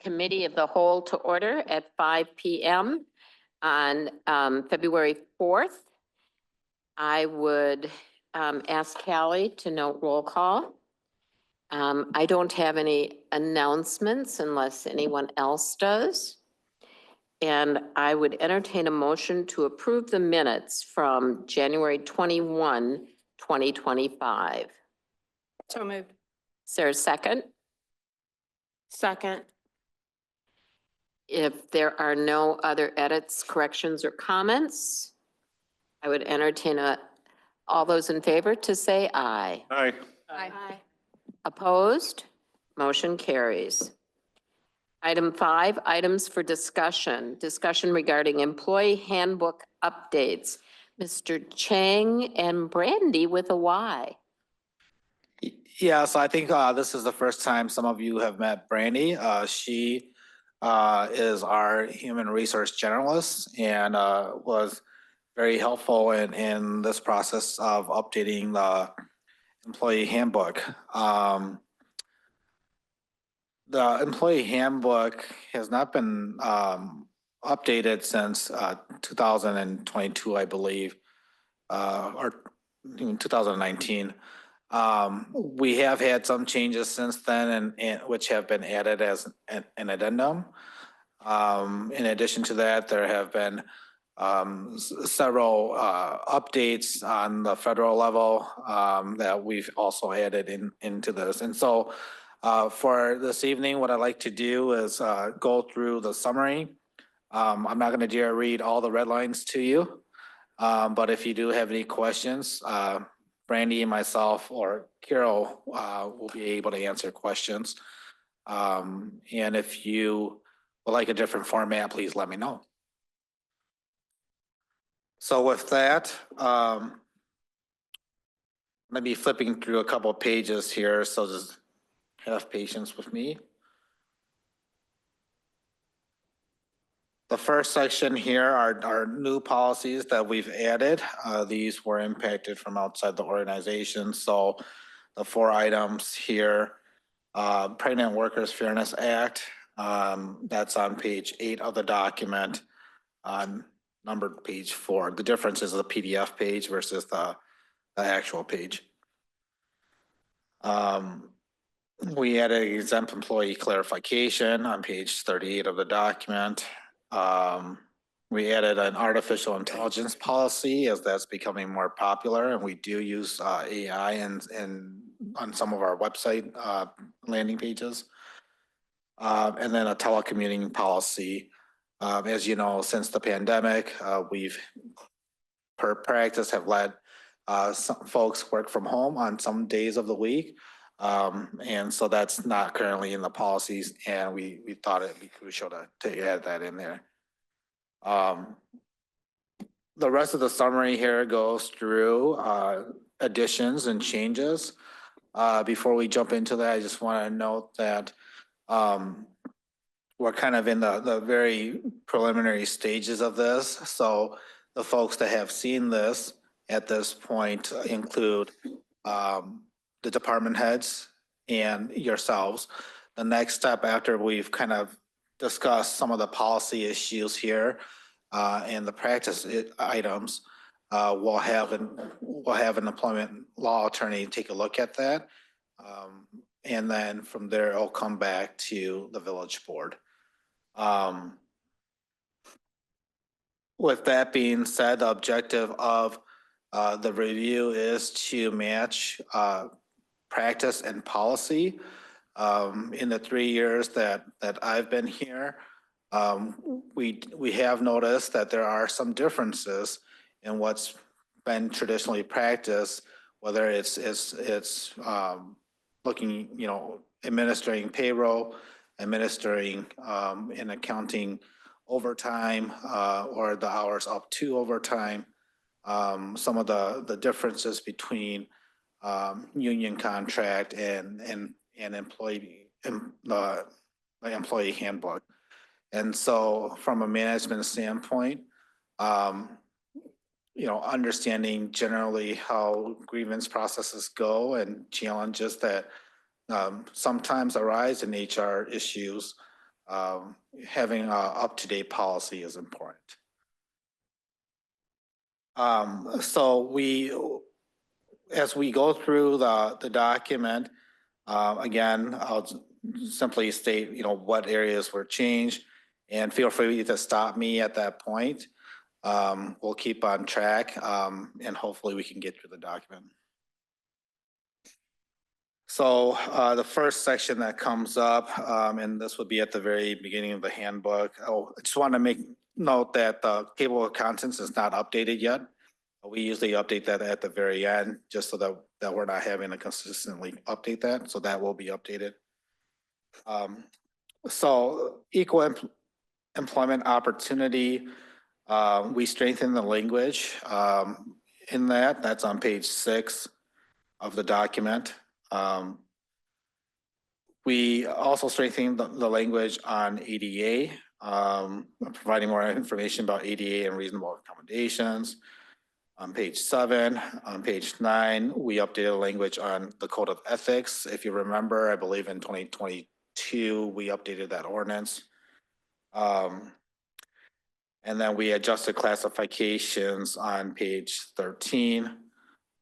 Committee of the Whole to order at 5 p.m. on February 4th. I would ask Callie to note roll call. I don't have any announcements unless anyone else does. And I would entertain a motion to approve the minutes from January 21, 2025. So moved. Is there a second? Second. If there are no other edits, corrections, or comments, I would entertain all those in favor to say aye. Aye. Aye. Opposed? Motion carries. Item 5, items for discussion. Discussion regarding employee handbook updates. Mr. Chang and Brandy with a Y. Yeah, so I think this is the first time some of you have met Brandy. She is our human resource generalist and was very helpful in this process of updating the employee handbook. The employee handbook has not been updated since 2022, I believe, or even 2019. We have had some changes since then, and which have been added as an addendum. In addition to that, there have been several updates on the federal level that we've also added into this. And so for this evening, what I'd like to do is go through the summary. I'm not going to dare read all the red lines to you, but if you do have any questions, Brandy, myself, or Carol will be able to answer questions. And if you would like a different format, please let me know. So with that, maybe flipping through a couple of pages here, so just have patience with me. The first section here are new policies that we've added. These were impacted from outside the organization. So the 4 items here, Pregnant Workers Fairness Act, that's on page 8 of the document, numbered page 4. The difference is the PDF page versus the actual page. We added exempt employee clarification on page 38 of the document. We added an artificial intelligence policy as that's becoming more popular, and we do use AI on some of our website landing pages. And then a telecommuting policy. As you know, since the pandemic, we've per practice have let some folks work from home on some days of the week. And so that's not currently in the policies, and we thought it'd be crucial to add that in there. The rest of the summary here goes through additions and changes. Before we jump into that, I just want to note that we're kind of in the very preliminary stages of this. So the folks that have seen this at this point include the department heads and yourselves. The next step after we've kind of discussed some of the policy issues here and the practice items, we'll have an employment law attorney take a look at that. And then from there, it'll come back to the village board. With that being said, the objective of the review is to match practice and policy. In the 3 years that I've been here, we have noticed that there are some differences in what's been traditionally practiced, whether it's looking, administering payroll, administering and accounting overtime, or the hours up to overtime. Some of the differences between union contract and employee handbook. And so from a management standpoint, understanding generally how grievance processes go and challenges that sometimes arise in HR issues, having a up-to-date policy is important. So as we go through the document, again, I'll simply state, what areas were changed, and feel free to stop me at that point. We'll keep on track, and hopefully we can get through the document. So the first section that comes up, and this would be at the very beginning of the handbook. Oh, I just want to make note that the table of contents is not updated yet. We usually update that at the very end, just so that we're not having to consistently update that. So that will be updated. So equal employment opportunity, we strengthen the language in that. That's on page 6 of the document. We also strengthen the language on ADA, providing more information about ADA and reasonable accommodations. On page 7, on page 9, we updated language on the Code of Ethics. If you remember, I believe in 2022, we updated that ordinance. And then we adjusted classifications on page 13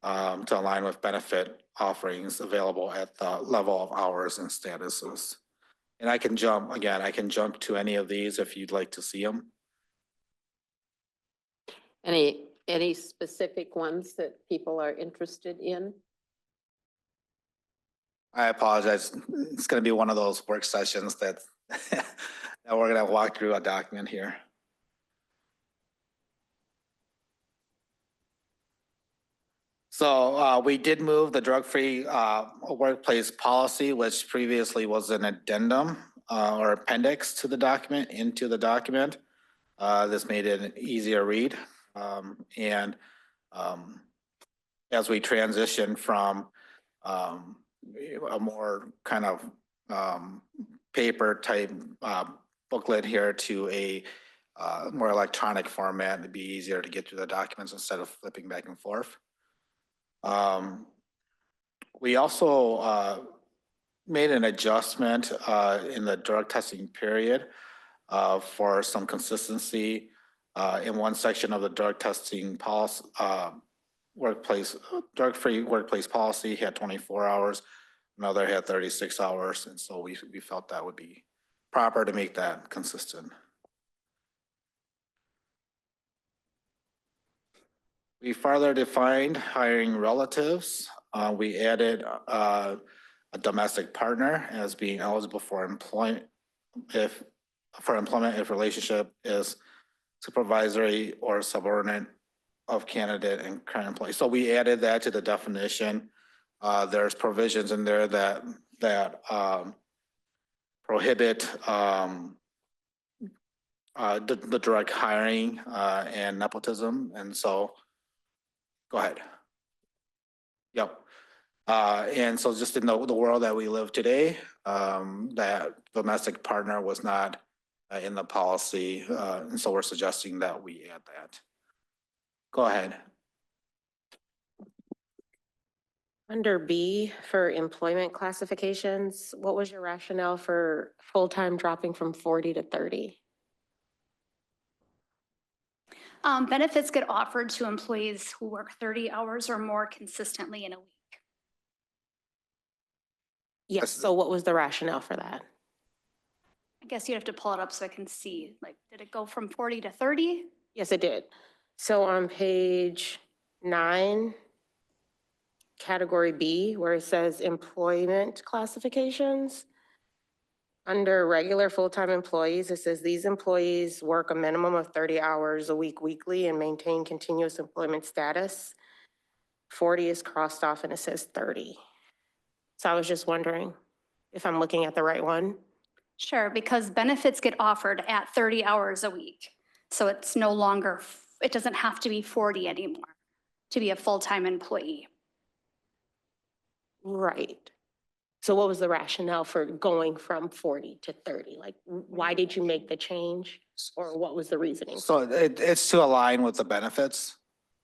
to align with benefit offerings available at the level of hours and statuses. And I can jump to any of these if you'd like to see them. Any specific ones that people are interested in? I apologize. It's going to be one of those work sessions that we're going to walk through a document here. So we did move the drug-free workplace policy, which previously was an addendum or appendix to the document, into the document. This made it an easier read. And as we transition from a more kind of paper type booklet here to a more electronic format, it'd be easier to get through the documents instead of flipping back and forth. We also made an adjustment in the drug testing period for some consistency. In one section of the drug testing policy, drug-free workplace policy had 24 hours, another had 36 hours. And so we felt that would be proper to make that consistent. We further defined hiring relatives. We added a domestic partner as being eligible for employment if relationship is supervisory or subordinate of candidate and current employee. So we added that to the definition. There's provisions in there that prohibit the direct hiring and nepotism. And so, go ahead. Yep. And so just in the world that we live today, that domestic partner was not in the policy. And so we're suggesting that we add that. Go ahead. Under B for employment classifications, what was your rationale for full-time dropping from 40 to 30? Benefits get offered to employees who work 30 hours or more consistently in a week. Yes, so what was the rationale for that? I guess you'd have to pull it up so I can see, like, did it go from 40 to 30? Yes, it did. So on page 9, category B, where it says employment classifications, under regular full-time employees, it says these employees work a minimum of 30 hours a week weekly and maintain continuous employment status. 40 is crossed off and it says 30. So I was just wondering if I'm looking at the right one. Sure, because benefits get offered at 30 hours a week. So it's no longer, it doesn't have to be 40 anymore to be a full-time employee. Right. So what was the rationale for going from 40 to 30? Like, why did you make the change, or what was the reasoning? So it's to align with the benefits,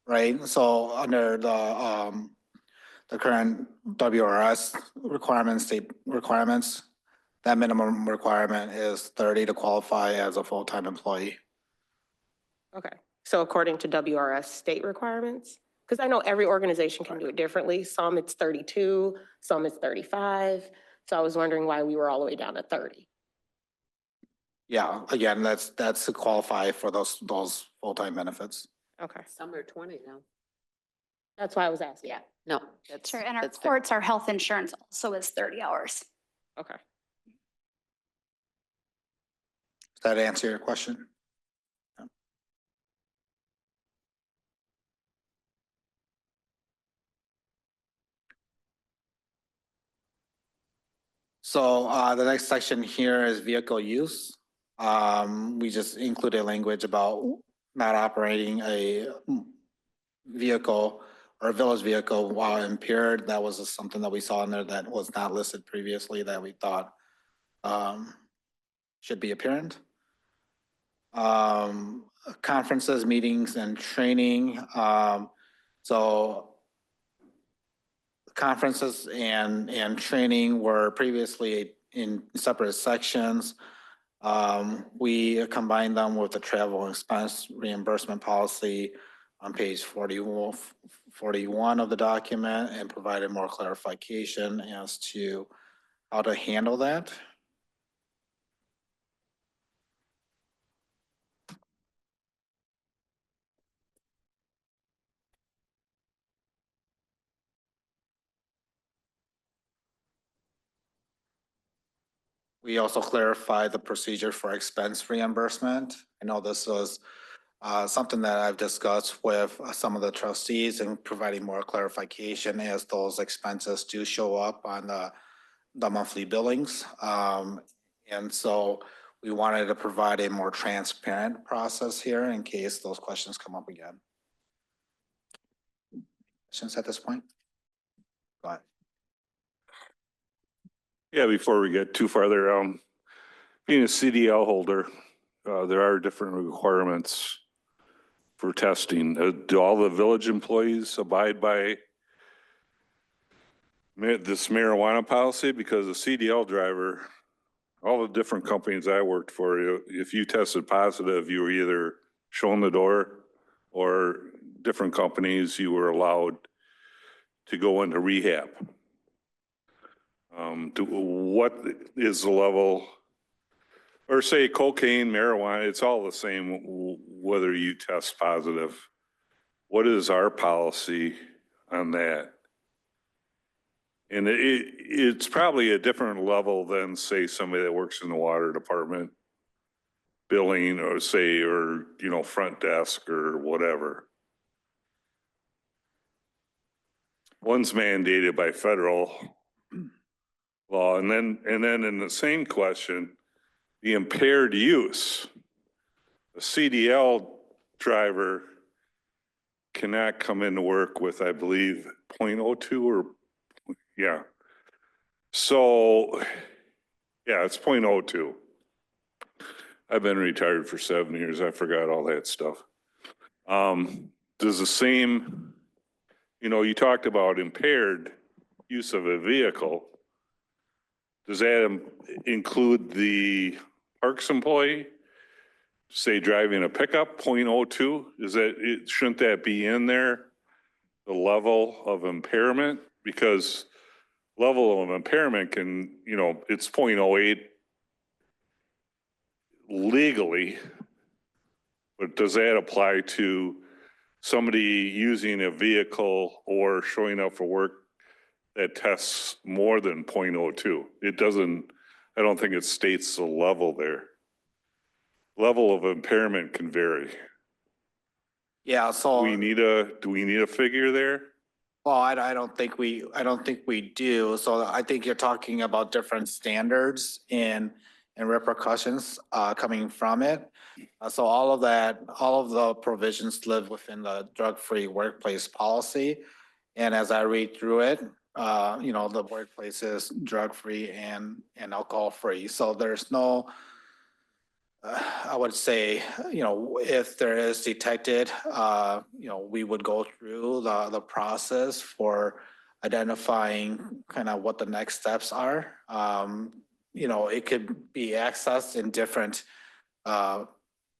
right? So under the current WRS requirements, state requirements, That minimum requirement is 30 to qualify as a full-time employee. Okay, so according to WRS state requirements? Because I know every organization can do it differently. Some it's 32, some it's 35. So I was wondering why we were all the way down to 30. Yeah, again, that's to qualify for those full-time benefits. Okay, Some are 20 now. that's why I was asking. Yeah, no, that's. Sure, and our that's fair. courts, our health insurance also is 30 hours. Okay. Does that answer your question? So the next section here is vehicle use. We just included language about not operating a vehicle or a village vehicle while impaired. That was just something that we saw in there that was not listed previously that we thought should be apparent. Conferences, meetings, and training. So conferences and training were previously in separate sections. We combined them with the travel expense reimbursement policy on page 41 of the document and provided more clarification as to how to handle that. We also clarified the procedure for expense reimbursement. I know this was something that I've discussed with some of the trustees and providing more clarification as those expenses do show up on the monthly billings. And so we wanted to provide a more transparent process here in case those questions come up again. Questions at this point? Go ahead. Yeah, before we get too farther, being a CDL holder, there are different requirements for testing. Do all the village employees abide by this marijuana policy? Because a CDL driver, all the different companies I worked for, if you tested positive, you were either shown the door or different companies, you were allowed to go into rehab. What is the level, or say cocaine, marijuana, it's all the same whether you test positive. What is our policy on that? And it's probably a different level than, say, somebody that works in the water department, billing, or say, or, you know, front desk or whatever. One's mandated by federal law. And then in the same question, the impaired use. A CDL driver cannot come into work with, I believe, 0.02 or, yeah. So, yeah, it's 0.02. I've been retired for 7 years. I forgot all that stuff. Does the same, you know, you talked about impaired use of a vehicle. Does that include the parks employee? Say driving a pickup, 0.02? Is that, shouldn't that be in there? The level of impairment? Because level of impairment can, you know, it's 0.08 legally, but does that apply to somebody using a vehicle or showing up for work that tests more than 0.02? It doesn't, I don't think it states the level there. Level of impairment can vary. Yeah, so. Do we need a figure there? Well, I don't think we do. So I think you're talking about different standards and repercussions coming from it. So all of the provisions live within the drug-free workplace policy. And as I read through it, you know, the workplace is drug-free and alcohol-free. So there's no, I would say, you know, if there is detected, you know, we would go through the process for identifying kind of what the next steps are. it could be accessed in different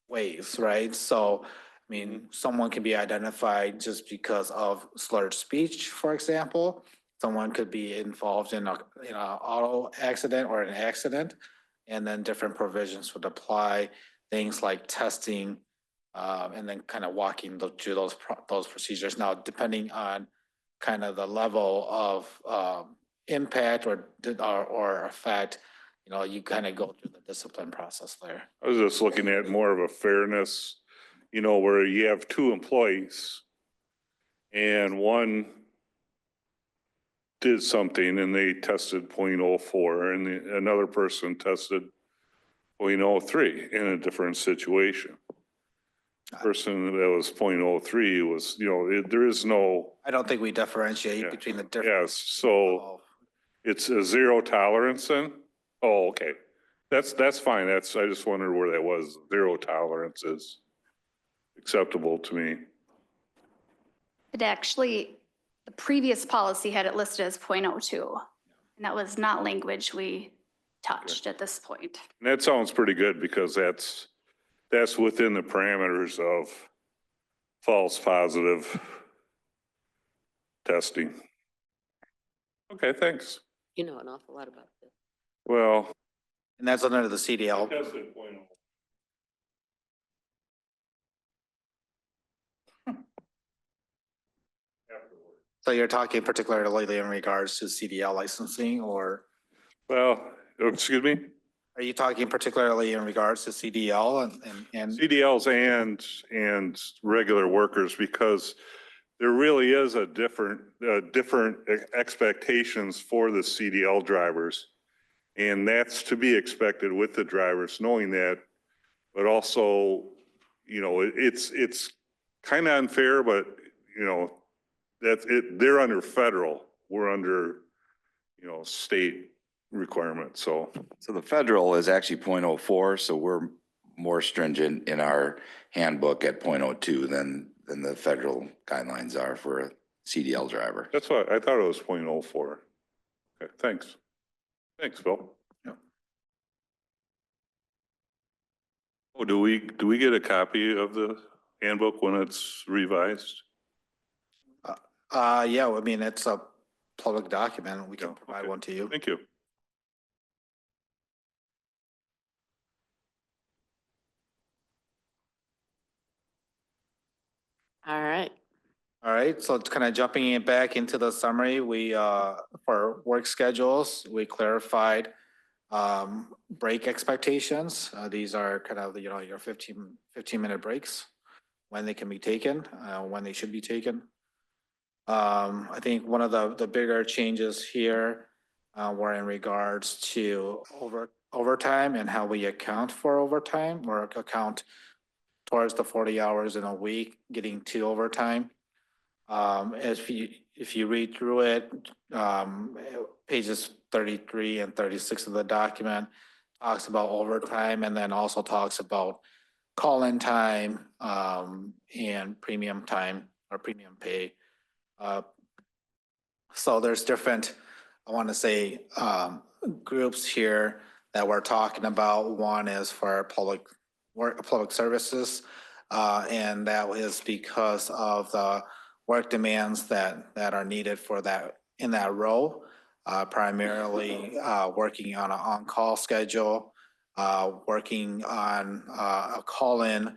ways, right? So, I mean, someone can be identified just because of slurred speech, for example. Someone could be involved in a auto accident or an accident, and then different provisions would apply, things like testing, and then kind of walking through those procedures. Now, depending on kind of the level of impact or effect, you kind of go through the discipline process there. I was just looking at more of a fairness, where you have two employees and one did something and they tested 0.04 and another person tested 0.03 in a different situation. The person that was 0.03 was, there is no, I don't think we differentiate Yeah. between the different. yes, so it's a zero tolerance then? Oh, okay. That's fine. I just wondered where that was. Zero tolerance is acceptable to me. It actually, the previous policy had it listed as 0.02, and that was not language we touched at this point. And that sounds pretty good because that's within the parameters of false positive testing. Okay, thanks. You know an awful lot about this. Well. And that's under the CDL. Tested 0.0. So you're talking particularly in regards to CDL licensing, or Well, excuse me, are you talking particularly in regards to CDL and CDLs and regular workers, because there really is a different expectations for the CDL drivers. And that's to be expected with the drivers, knowing that, but also, it's kind of unfair, but, that's it, they're under federal, we're under, state requirements, so. So the federal is actually 0.04, so we're more stringent in our handbook at 0.02 than the federal guidelines are for a CDL driver. That's what, I thought it was 0.04. Okay, thanks. Thanks, Bill. Yeah. Oh, do we get a copy of the handbook when it's revised? yeah, I mean, it's a public document. We can Yeah, provide okay. one to you. Thank you. All right. All right, so it's kind of jumping it back into the summary, we, for work schedules, we clarified break expectations. These are kind of, your 15-minute breaks, when they can be taken, when they should be taken. I think one of the bigger changes here were in regards to overtime and how we account for overtime, or account towards the 40 hours in a week, getting to overtime. If you read through it, pages 33 and 36 of the document talks about overtime, and then also talks about call-in time, and premium time or premium pay. So there's different, I want to say, groups here that we're talking about. One is for public services, and that is because of the work demands that are needed for that, in that role, primarily working on an on-call schedule, working on a call-in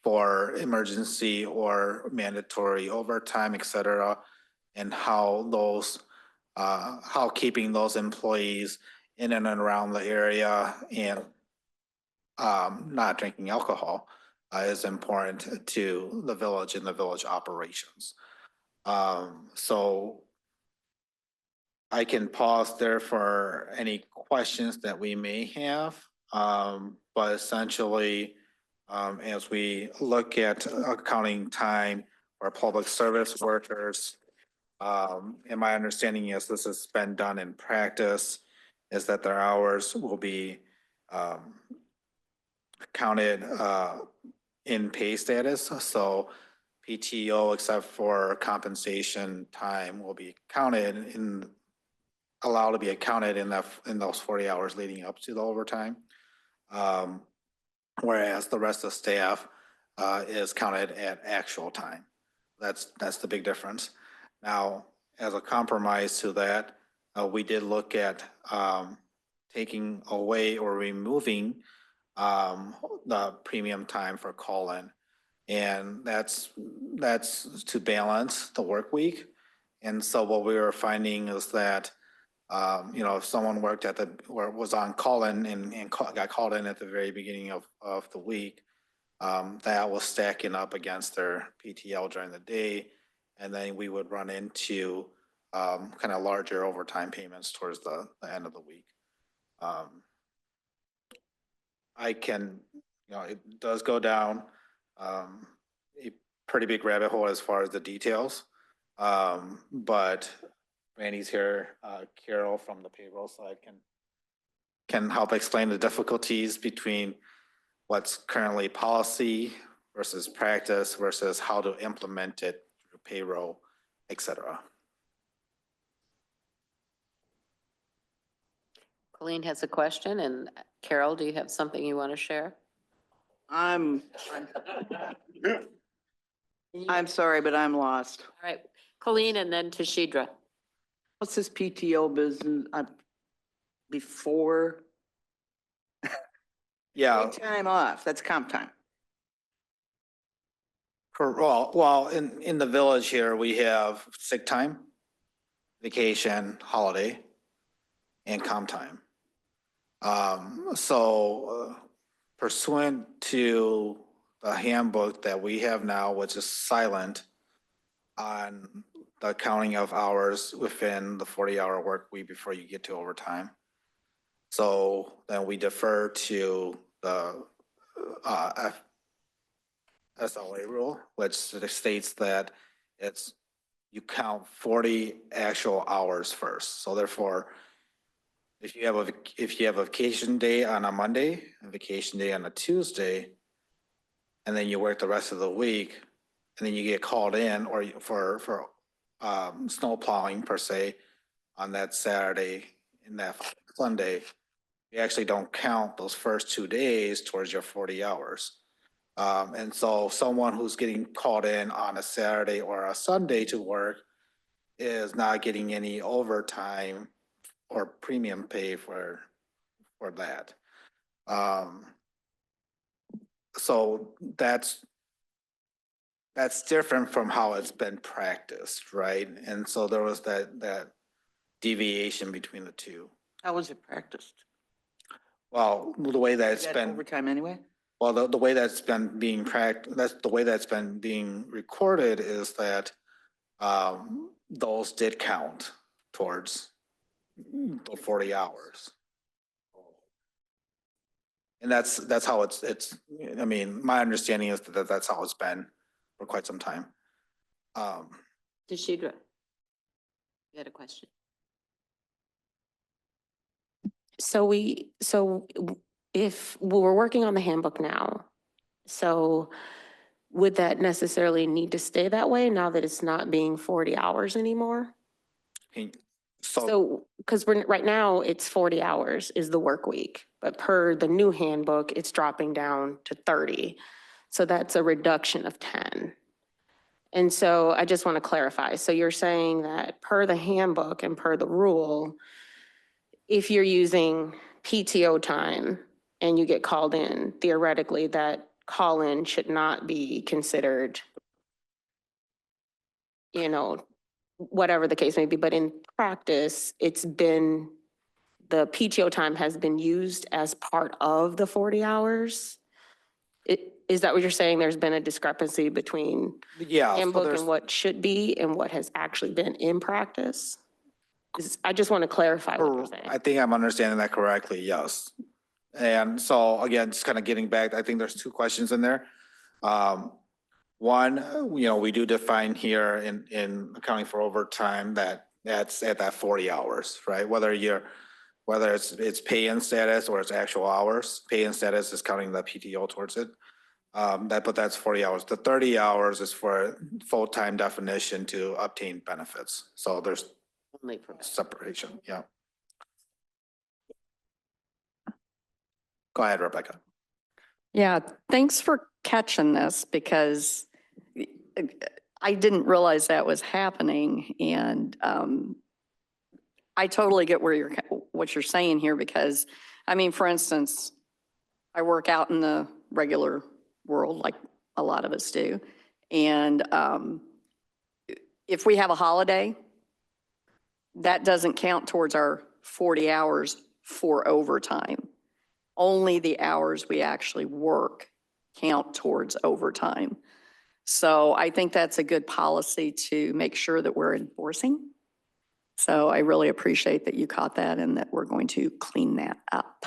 for emergency or mandatory overtime, et cetera, and how keeping those employees in and around the area and not drinking alcohol is important to the village and the village operations. So I can pause there for any questions that we may have. But essentially, as we look at accounting time for public service workers, and my understanding is this has been done in practice, is that their hours will be counted in pay status. So PTO, except for compensation time, will be counted allowed to be accounted in that, in those 40 hours leading up to the overtime. Whereas the rest of the staff is counted at actual time. That's the big difference. Now, as a compromise to that, we did look at taking away or removing the premium time for call-in. And that's to balance the work week. And so what we were finding is that, if someone worked at or was on call-in and got called in at the very beginning of the week, that was stacking up against their PTO during the day. And then we would run into kind of larger overtime payments towards the end of the week. It does go down a pretty big rabbit hole as far as the details. But Randy's here, Carol from the payroll side can help explain the difficulties between what's currently policy versus practice versus how to implement it through payroll, et cetera. Colleen has a question, and Carol, do you have something you want to share? I'm sorry, but I'm lost. All right, Colleen and then Tashidra. What's this PTO business? Before Yeah, time off, that's comp time. well, in the village here, we have sick time, vacation, holiday, and comp time. So pursuant to the handbook that we have now, which is silent on the counting of hours within the 40-hour work week before you get to overtime. So then we defer to the SLA rule, which states that you count 40 actual hours first. So therefore, if you have a vacation day on a Monday, a vacation day on a Tuesday, and then you work the rest of the week, and then you get called in or for snow plowing per se on that Saturday and that Sunday, you actually don't count those first 2 days towards your 40 hours. And so someone who's getting called in on a Saturday or a Sunday to work is not getting any overtime or premium pay for that. So that's different from how it's been practiced, right? And so there was that deviation between the two. How was it practiced? Well, the way that Is it's that been, overtime anyway? well, the way that's been being that's the way that's been being recorded is that those did count towards the 40 hours. And that's how it's, I mean, my understanding is that that's how it's been for quite some time. Tashidra, you had a question? So if we're working on the handbook now, so would that necessarily need to stay that way now that it's not being 40 hours anymore? So, because right now it's 40 hours is the work week, but per the new handbook, it's dropping down to 30. So that's a reduction of 10. And so I just want to clarify. So you're saying that per the handbook and per the rule, if you're using PTO time and you get called in, theoretically that call-in should not be considered, whatever the case may be, but in practice, the PTO time has been used as part of the 40 hours. Is that what you're saying? There's been a discrepancy between Yeah. so handbook there's- and what should be and what has actually been in practice? I just want to clarify what you're saying. I think I'm understanding that correctly, yes. And so again, just kind of getting back, I think there's two questions in there. One, we do define here in accounting for overtime that's at that 40 hours, right? Whether it's pay-in status or it's actual hours. Pay-in status is counting the PTO towards it. But that's 40 hours. The 30 hours is for full-time definition to obtain benefits. So there's Only for. separation, yeah. Go ahead, Rebecca. Yeah, thanks for catching this because I didn't realize that was happening. And I totally get what you're saying here because, I mean, for instance, I work out in the regular world like a lot of us do. And if we have a holiday, that doesn't count towards our 40 hours for overtime. Only the hours we actually work count towards overtime. So I think that's a good policy to make sure that we're enforcing. So I really appreciate that you caught that and that we're going to clean that up.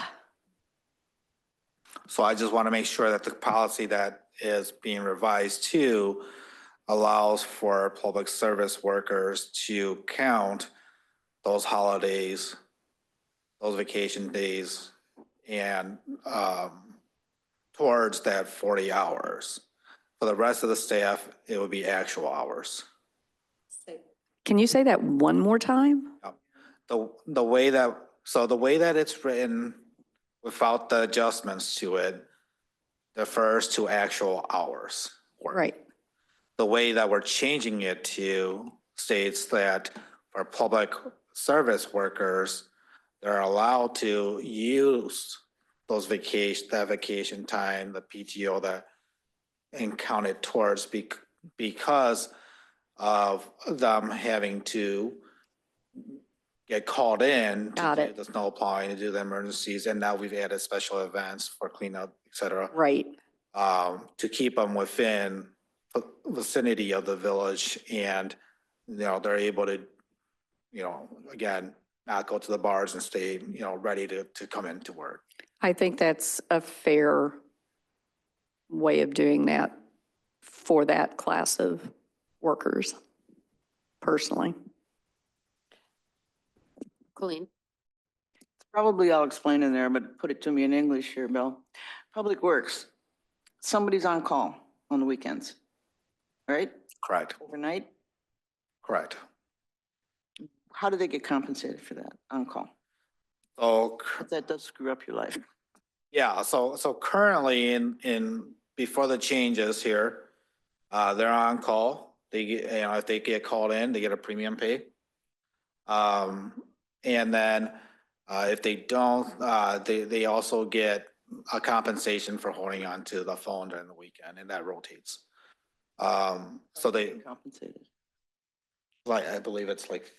So I just want to make sure that the policy that is being revised too allows for public service workers to count those holidays, those vacation days, and towards that 40 hours. For the rest of the staff, it would be actual hours. Can you say that one more time? The way that it's written without the adjustments to it refers to actual hours worked. Right. The way that we're changing it to states that for public service workers, they're allowed to use those vacation time, the PTO and count it towards because of them having to get called in Got to do it. the snow plowing, to do the emergencies, and now we've added special events for cleanup, et cetera, Right. to keep them within vicinity of the village, and they're able to, again, not go to the bars and stay, ready to come into work. I think that's a fair way of doing that for that class of workers, personally. Colleen? Probably I'll explain in there, but put it to me in English here, Bill. Public Works, somebody's on call on the weekends, right? Correct, Overnight. correct. How do they get compensated for that on call? So, That does screw up your life. yeah, so currently before the changes here, they're on call. They get, if they get called in, they get a premium pay. And then, if they don't, they also get a compensation for holding on to the phone during the weekend, and that rotates. So they, Compensated. I believe it's like,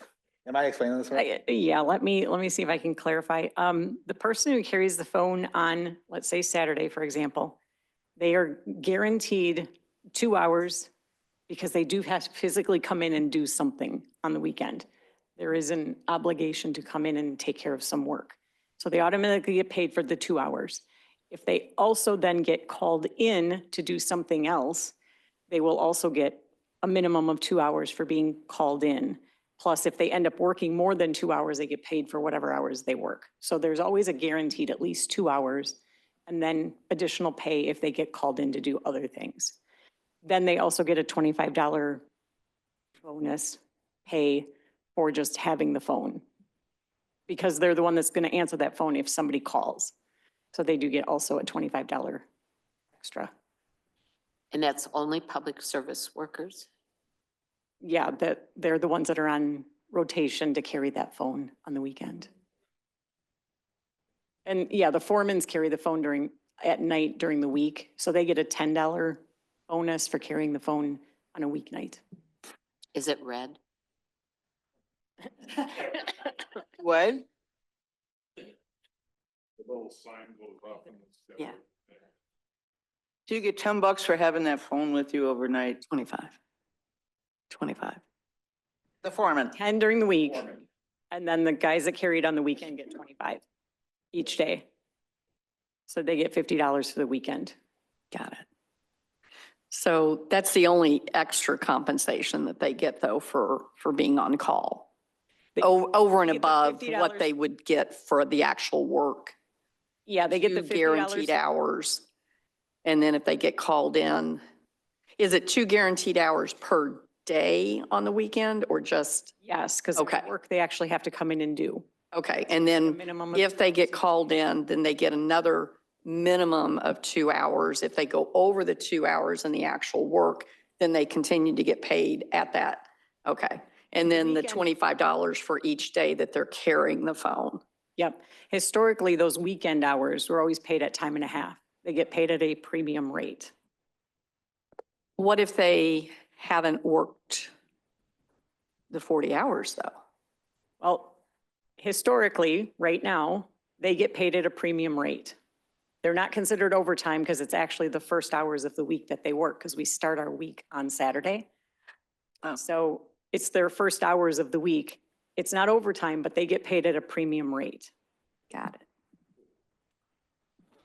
am I explaining this right? Yeah, let me see if I can clarify. The person who carries the phone on, let's say Saturday, for example, they are guaranteed 2 hours because they do have to physically come in and do something on the weekend. There is an obligation to come in and take care of some work. So they automatically get paid for the 2 hours. If they also then get called in to do something else, they will also get a minimum of 2 hours for being called in. Plus, if they end up working more than 2 hours, they get paid for whatever hours they work. So there's always a guaranteed at least 2 hours and then additional pay if they get called in to do other things. Then they also get a $25 bonus pay for just having the phone because they're the one that's going to answer that phone if somebody calls. So they do get also a $25 extra. And that's only public service workers? Yeah, that they're the ones that are on rotation to carry that phone on the weekend. And yeah, the foremans carry the phone at night during the week. So they get a $10 bonus for carrying the phone on a weeknight. Is it red? What? The little sign goes up and it's. Yeah. So you get $10 for having that phone with you overnight? 25. 25. The foreman. 10 during the week. And then the guys that carry it on the weekend get 25 each day. So they get $50 for the weekend. Got it. So that's the only extra compensation that they get though for being on call. They- Over and they get the above $50 what they would get for the actual work. Yeah, they get the 2 $50. guaranteed hours. And then if they get called in, is it 2 guaranteed hours per day on the weekend or just, Yes, because Okay. work they actually have to come in and do. okay, and A then minimum of if they get 2 hours. called in, then they get another minimum of 2 hours. If they go over the 2 hours in the actual work, then they continue to get paid at that. Okay. And then the Weekend- $25 for each day that they're carrying the phone. Yep. Historically, those weekend hours were always paid at time and a half. They get paid at a premium rate. What if they haven't worked the 40 hours though? Well, historically, right now, they get paid at a premium rate. They're not considered overtime because it's actually the first hours of the week that they work because we start our week on Saturday. Oh. So it's their first hours of the week. It's not overtime, but they get paid at a premium rate. Got it.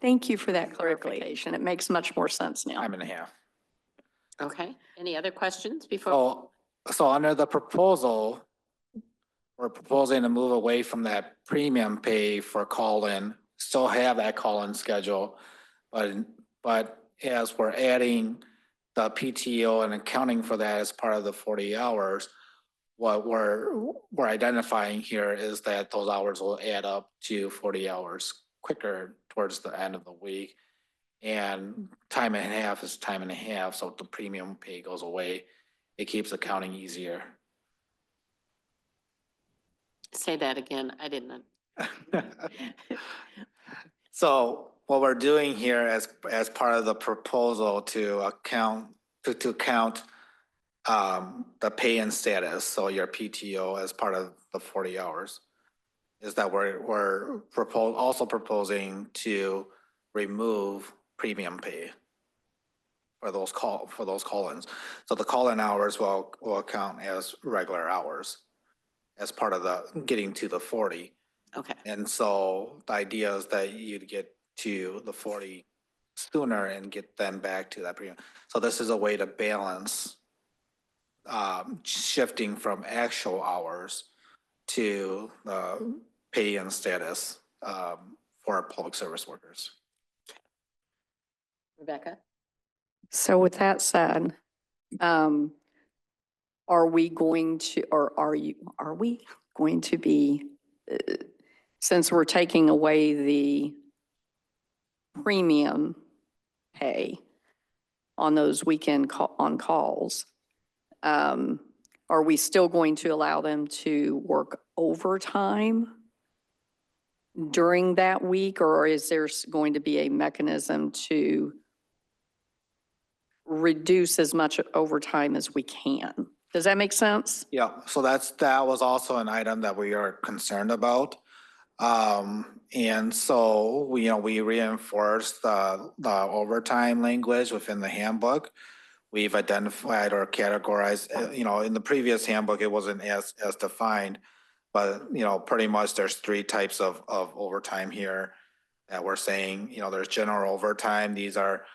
Thank you for that Historically. clarification. It makes much more sense now. Time and a half. Okay, any other questions before? So under the proposal, we're proposing to move away from that premium pay for call-in, still have that call-in schedule. But as we're adding the PTO and accounting for that as part of the 40 hours, what we're identifying here is that those hours will add up to 40 hours quicker towards the end of the week. And time and a half is time and a half, so the premium pay goes away. It keeps accounting easier. Say that again, I didn't. So what we're doing here as part of the proposal to count the pay and status, so your PTO as part of the 40 hours, is that we're also proposing to remove premium pay for those call-ins. So the call-in hours will count as regular hours as part of the getting to the 40. Okay, And so the idea is that you'd get to the 40 sooner and get them back to that premium. So this is a way to balance shifting from actual hours to pay and status for public service workers. Rebecca? So with that said, are we going to, or are we going to be, since we're taking away the premium pay on those weekend on calls, are we still going to allow them to work overtime during that week? Or is there going to be a mechanism to reduce as much overtime as we can? Does that make sense? Yeah, so that was also an item that we are concerned about. And so we reinforced the overtime language within the handbook. We've identified or categorized, in the previous handbook, it wasn't as defined, but, pretty much there's 3 types of overtime here that we're saying, there's general overtime. These are,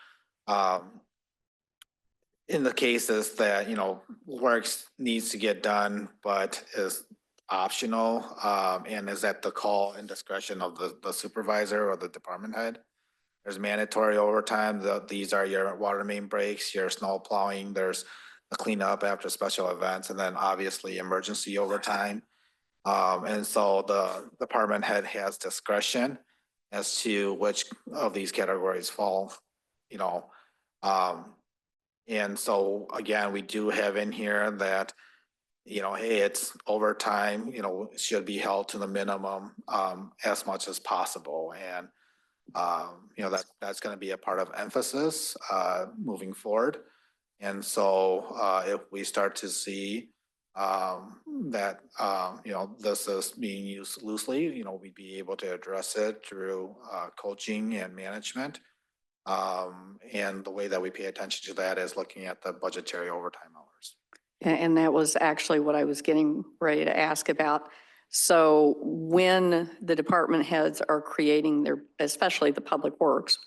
in the cases that, works needs to get done, but is optional, and is at the call and discretion of the supervisor or the department head. There's mandatory overtime. These are your water main breaks, your snow plowing, there's the cleanup after special events, and then obviously emergency overtime. And so the department head has discretion as to which of these categories fall, and so again, we do have in here that, hey, it's overtime, should be held to the minimum as much as possible. And, that's going to be a part of emphasis moving forward. And so if we start to see that, this is being used loosely, we'd be able to address it through coaching and management. And the way that we pay attention to that is looking at the budgetary overtime hours. And that was actually what I was getting ready to ask about. So when the department heads are creating especially the public works,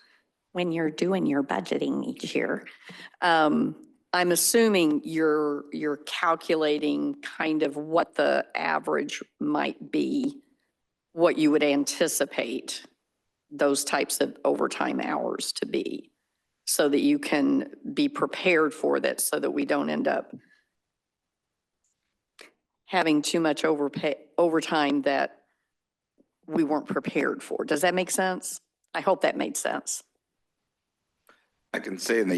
when you're doing your budgeting each year, I'm assuming you're calculating kind of what the average might be, what you would anticipate those types of overtime hours to be, so that you can be prepared for that, so that we don't end up having too much overtime that we weren't prepared for. Does that make sense? I hope that made sense. I can say in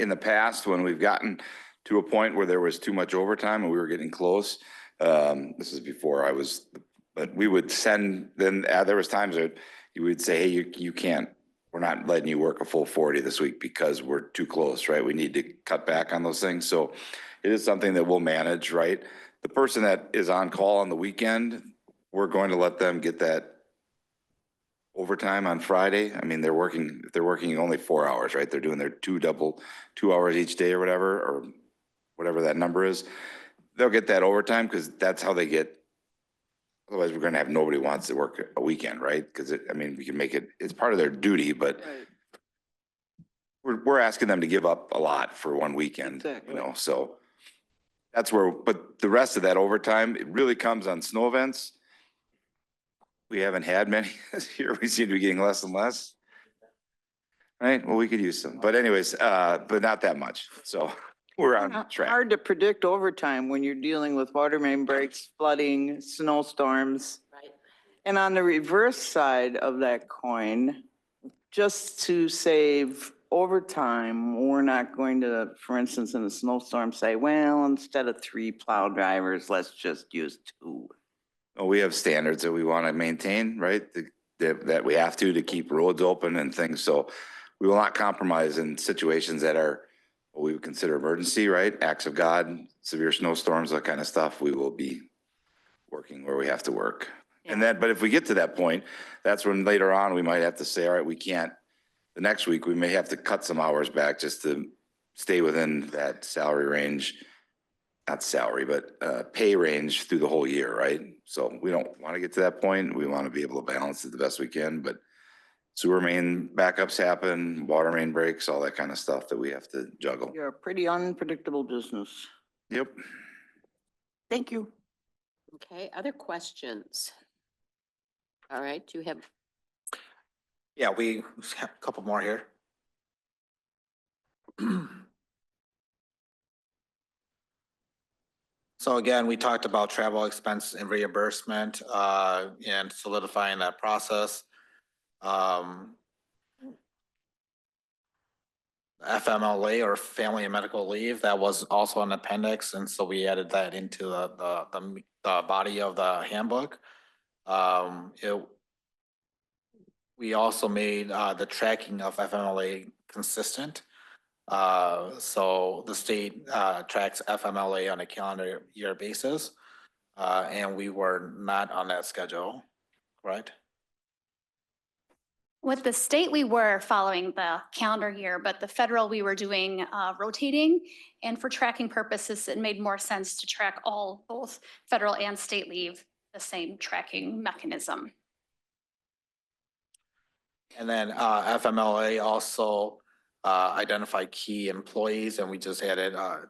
the past, when we've gotten to a point where there was too much overtime and we were getting close, this is before I was, but we would send, then there was times that you would say, hey, you can't, we're not letting you work a full 40 this week because we're too close, right? We need to cut back on those things. So it is something that we'll manage, right? The person that is on call on the weekend, we're going to let them get that overtime on Friday. I mean, if they're working only 4 hours, right? They're doing their 2 hours each day or whatever that number is. They'll get that overtime because that's how they get. Otherwise, we're going to have nobody wants to work a weekend, right? Because I mean, we can make it, it's part of their duty, but we're asking them to give up a lot for one weekend, Exactly. you know, so that's where, but the rest of that overtime, it really comes on snow events. We haven't had many this year. We seem to be getting less and less. Right? Well, we could use some, but anyways, but not that much. So we're on track. Hard to predict overtime when you're dealing with water main breaks, flooding, snowstorms. Right. And on the reverse side of that coin, just to save overtime, we're not going to, for instance, in a snowstorm, say, well, instead of 3 plow drivers, let's just use 2. Well, we have standards that we want to maintain, right? That we have to keep roads open and things. So we will not compromise in situations that are what we would consider emergency, right? Acts of God, severe snowstorms, that kind of stuff. We will be working where we have to work. And then, but if we get to that point, that's when later on we might have to say, all right, we can't, the next week we may have to cut some hours back just to stay within that salary range. Not salary, but pay range through the whole year, right? So we don't want to get to that point. We want to be able to balance it the best we can, but sewer main backups happen, water main breaks, all that kind of stuff that we have to juggle. You're a pretty unpredictable business. Yep. Thank you. Okay, other questions? All right, do you have, Yeah, we have a couple more here. So again, we talked about travel expense and reimbursement, and solidifying that process. FMLA or family and medical leave, that was also an appendix, and so we added that into the body of the handbook. We also made the tracking of FMLA consistent. So the state tracks FMLA on a calendar year basis, and we were not on that schedule, correct? With the state, we were following the calendar year, but the federal, we were doing rotating. And for tracking purposes, it made more sense to track both federal and state leave, the same tracking mechanism. And then FMLA also identified key employees, and we just added a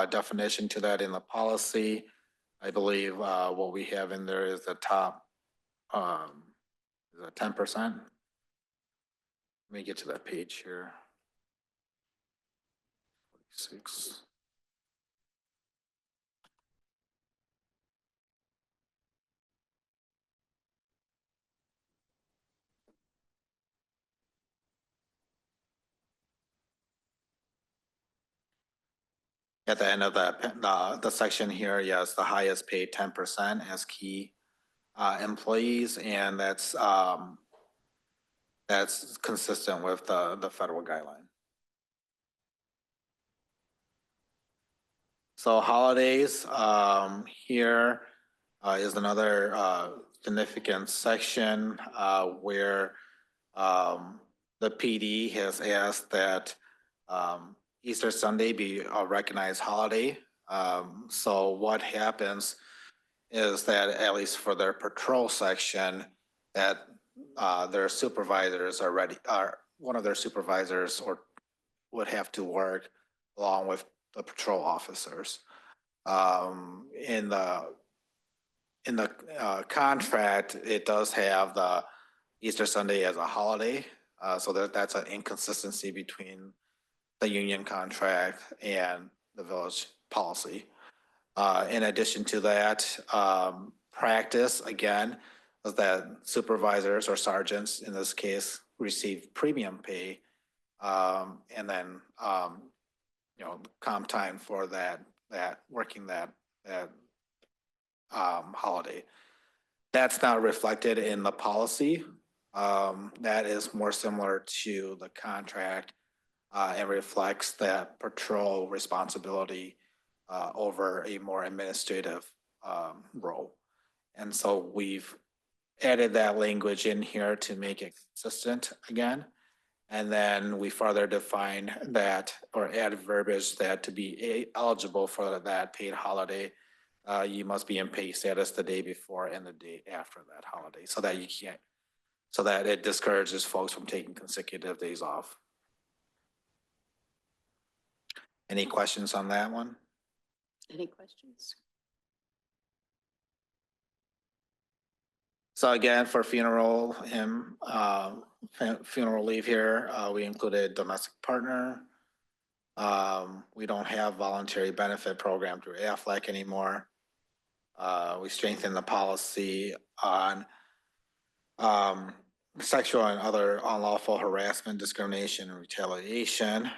definition to that in the policy. I believe what we have in there is the top, is it 10%? Let me get to that page here. 46. At the end of the section here, yes, the highest paid 10% as key employees, and that's consistent with the federal guideline. So holidays, here is another significant section where the PD has asked that Easter Sunday be a recognized holiday. So what happens is that at least for their patrol section, that their supervisors one of their supervisors would have to work along with the patrol officers. In the contract, it does have the Easter Sunday as a holiday. So that's an inconsistency between the union contract and the village policy. In addition to that, practice, again, is that supervisors or sergeants, in this case, receive premium pay. And then, comp time for working that holiday. That's not reflected in the policy. That is more similar to the contract, and reflects that patrol responsibility over a more administrative role. And so we've added that language in here to make it consistent again. And then we further define that, or add verbiage that to be eligible for that paid holiday, you must be in pay status the day before and the day after that holiday, so that it discourages folks from taking consecutive days off. Any questions on that one? Any questions? So again, for funeral funeral leave here, we included domestic partner. We don't have voluntary benefit program through AFLEC anymore. We strengthened the policy on sexual and other unlawful harassment, discrimination, and retaliation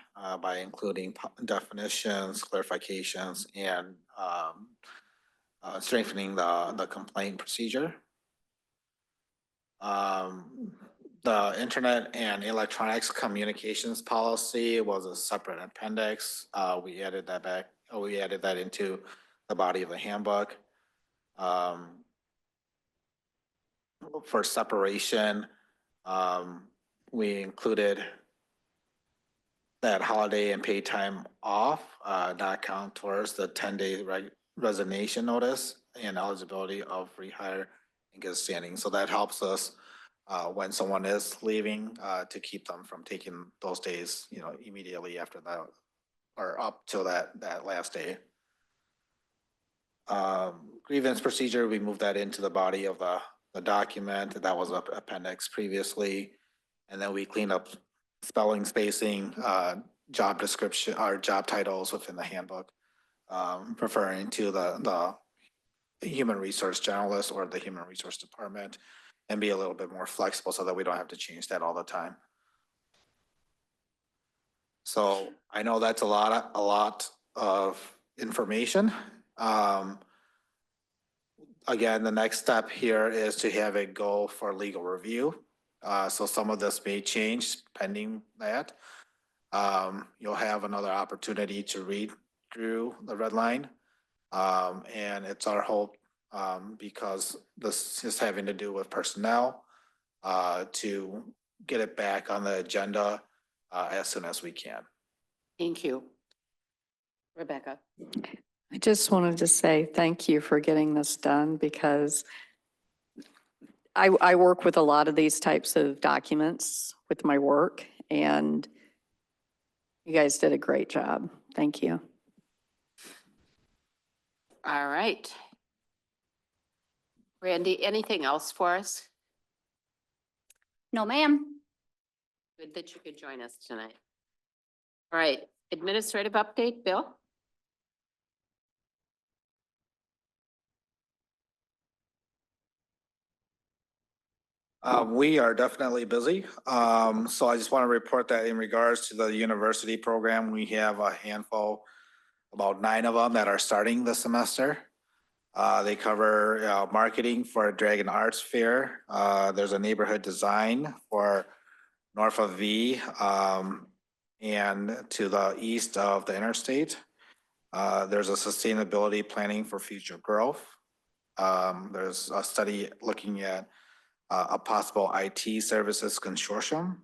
by including definitions, clarifications, and strengthening the complaint procedure. The internet and electronics communications policy was a separate appendix. We added that back. We added that into the body of the handbook. For separation, we included that holiday and paid time off not count towards the 10-day resignation notice and eligibility of rehire and good standing. So that helps us when someone is leaving to keep them from taking those days, immediately after that or up till that last day. Grievance procedure, we moved that into the body of the document. That was an appendix previously. And then we cleaned up spelling, spacing, job description, or job titles within the handbook, referring to the human resource generalist or the human resource department, and be a little bit more flexible so that we don't have to change that all the time. So I know that's a lot of information. Again, the next step here is to have it go for legal review. So some of this may change pending that. You'll have another opportunity to read through the red line. And it's our hope, because this is having to do with personnel, to get it back on the agenda as soon as we can. Thank you. Rebecca? I just wanted to say thank you for getting this done, because I work with a lot of these types of documents with my work, and you guys did a great job. Thank you. All right. Randy, anything else for us? No, ma'am. Good that you could join us tonight. All right, administrative update, Bill? We are definitely busy. So I just want to report that in regards to the university program, we have a handful, about 9 of them that are starting this semester. They cover marketing for Dragon Arts Fair. There's a neighborhood design for north of V and to the east of the interstate. There's a sustainability planning for future growth. There's a study looking at a possible IT services consortium.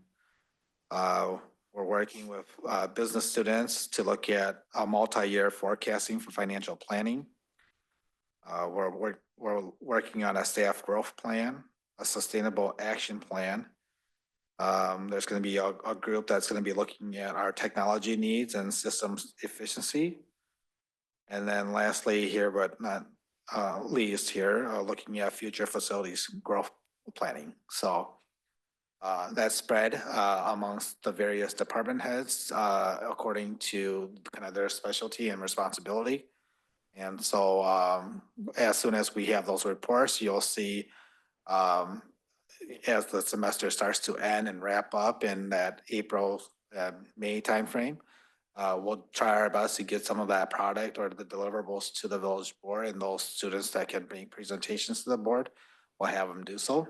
We're working with business students to look at a multi-year forecasting for financial planning. We're working on a staff growth plan, a sustainable action plan. There's going to be a group that's going to be looking at our technology needs and systems efficiency. And then lastly here, but not least here, looking at future facilities growth planning. So that's spread amongst the various department heads according to kind of their specialty and responsibility. And so as soon as we have those reports, you'll see as the semester starts to end and wrap up in that April, May timeframe, we'll try our best to get some of that product or the deliverables to the village board, and those students that can bring presentations to the board, we'll have them do so.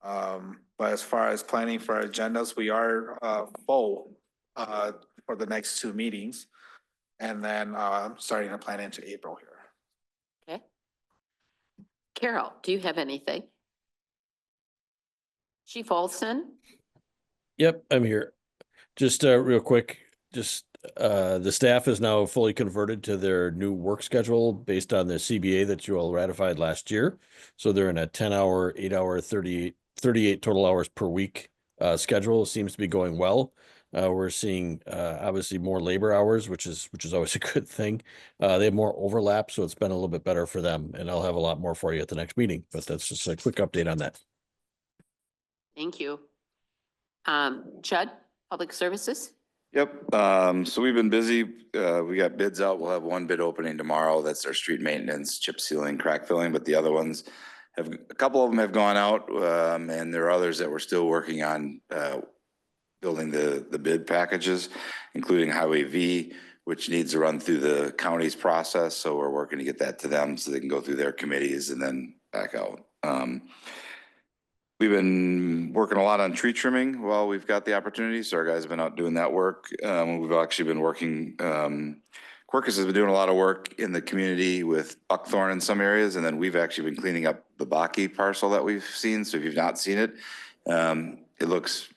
But as far as planning for agendas, we are full for the next two meetings. And then starting to plan into April here. Okay. Carol, do you have anything? Chief Olson? Yep, I'm here. Just real quick, just the staff is now fully converted to their new work schedule based on the CBA that you all ratified last year. So they're in a 10-hour, 8-hour, 38 total hours per week schedule. Seems to be going well. We're seeing obviously more labor hours, which is always a good thing. They have more overlap, so it's been a little bit better for them, and I'll have a lot more for you at the next meeting. But that's just a quick update on that. Thank you. Judd, Public Services? Yep, so we've been busy. We got bids out. We'll have one bid opening tomorrow. That's our street maintenance, chip sealing, crack filling, but the other ones a couple of them have gone out, and there are others that we're still working on building the bid packages, including Highway V, which needs to run through the county's process. So we're working to get that to them so they can go through their committees and then back out. We've been working a lot on tree trimming while we've got the opportunity. So our guys have been out doing that work. We've actually been working, Quercus has been doing a lot of work in the community with buckthorn in some areas. And then we've actually been cleaning up the Baki parcel that we've seen. So if you've not seen it, it looks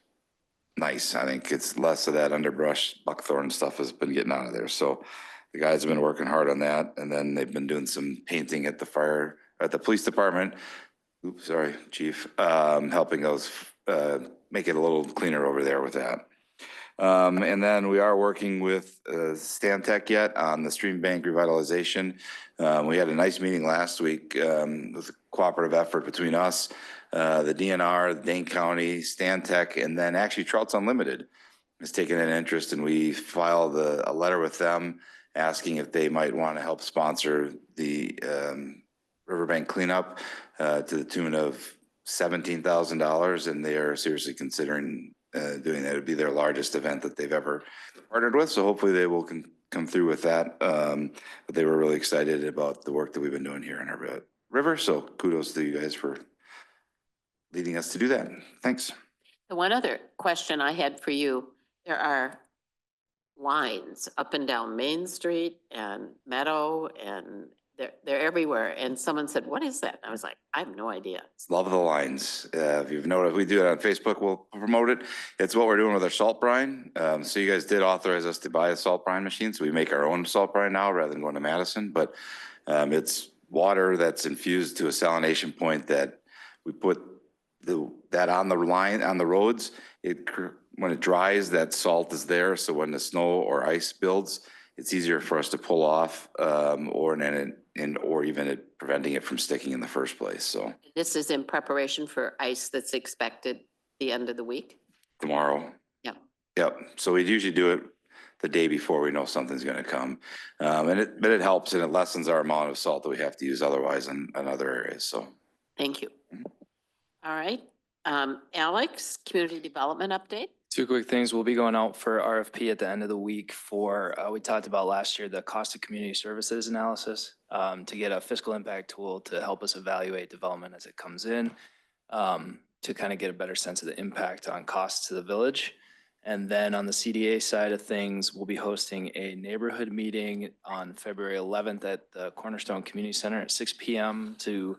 nice. I think it's less of that underbrush buckthorn stuff has been getting out of there. So the guys have been working hard on that. And then they've been doing some painting at the police department. Oops, sorry, chief, helping us make it a little cleaner over there with that. And then we are working with Stantec yet on the stream bank revitalization. We had a nice meeting last week with a cooperative effort between us, the DNR, Dane County, Stantec, and then actually Trouts Unlimited has taken an interest, and we filed a letter with them asking if they might want to help sponsor the riverbank cleanup to the tune of $17,000, and they are seriously considering doing that. It would be their largest event that they've ever partnered with, so hopefully they will come through with that. But they were really excited about the work that we've been doing here in our river, so kudos to you guys for leading us to do that. Thanks. The one other question I had for you, there are lines up and down Main Street and Meadow, and they're everywhere. And someone said, what is that? And I was like, I have no idea. Love the lines. If you've noticed, we do it on Facebook. We'll promote it. It's what we're doing with our salt brine. So you guys did authorize us to buy a salt brine machine. So we make our own salt brine now rather than going to Madison. But it's water that's infused to a salination point that we put that on the line, on the roads. When it dries, that salt is there. So when the snow or ice builds, it's easier for us to pull off, or even it preventing it from sticking in the first place. So This is in preparation for ice that's expected the end of the week? tomorrow. Yep. Yep. So we'd usually do it the day before we know something's going to come. But it helps, and it lessens our amount of salt that we have to use otherwise in other areas. So. Thank you. All right. Alex, community development update? Two quick things. We'll be going out for RFP at the end of the week for, we talked about last year, the cost of community services analysis, to get a fiscal impact tool to help us evaluate development as it comes in, to kind of get a better sense of the impact on costs to the village. And then on the CDA side of things, we'll be hosting a neighborhood meeting on February 11th at the Cornerstone Community Center at 6 p.m. to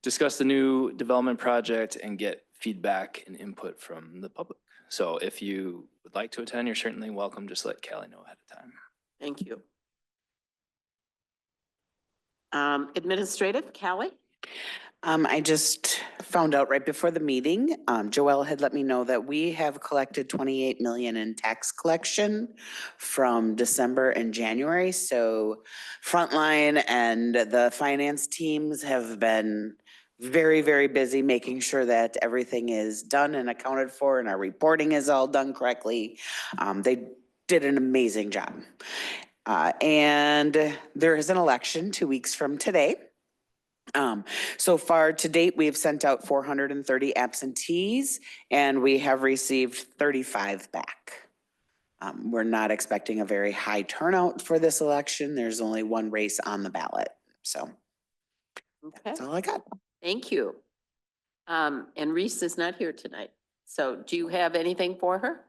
discuss the new development project and get feedback and input from the public. So if you would like to attend, you're certainly welcome. Just let Callie know ahead of time. Thank you. Administrative, Callie? I just found out right before the meeting, Joelle had let me know that we have collected 28 million in tax collection from December and January. So Frontline and the finance teams have been very, very busy making sure that everything is done and accounted for and our reporting is all done correctly. They did an amazing job. And there is an election 2 weeks from today. So far to date, we have sent out 430 absentees and we have received 35 back. We're not expecting a very high turnout for this election. There's only one race on the ballot. So Okay, that's all I got. thank you. And Reese is not here tonight. So do you have anything for her?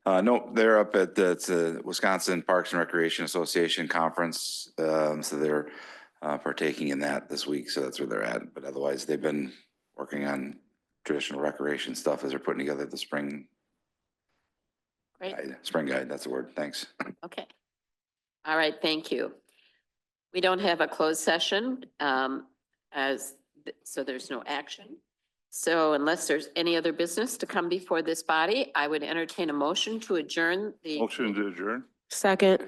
No, they're up at the Wisconsin Parks and Recreation Association Conference. So they're partaking in that this week. So that's where they're at. But otherwise, they've been working on traditional recreation stuff as they're putting together the spring Great, guide. Spring guide, that's the word. Thanks. okay. All right, thank you. We don't have a closed session, so there's no action. So unless there's any other business to come before this body, I would entertain a motion to adjourn the. Motion to adjourn? Second.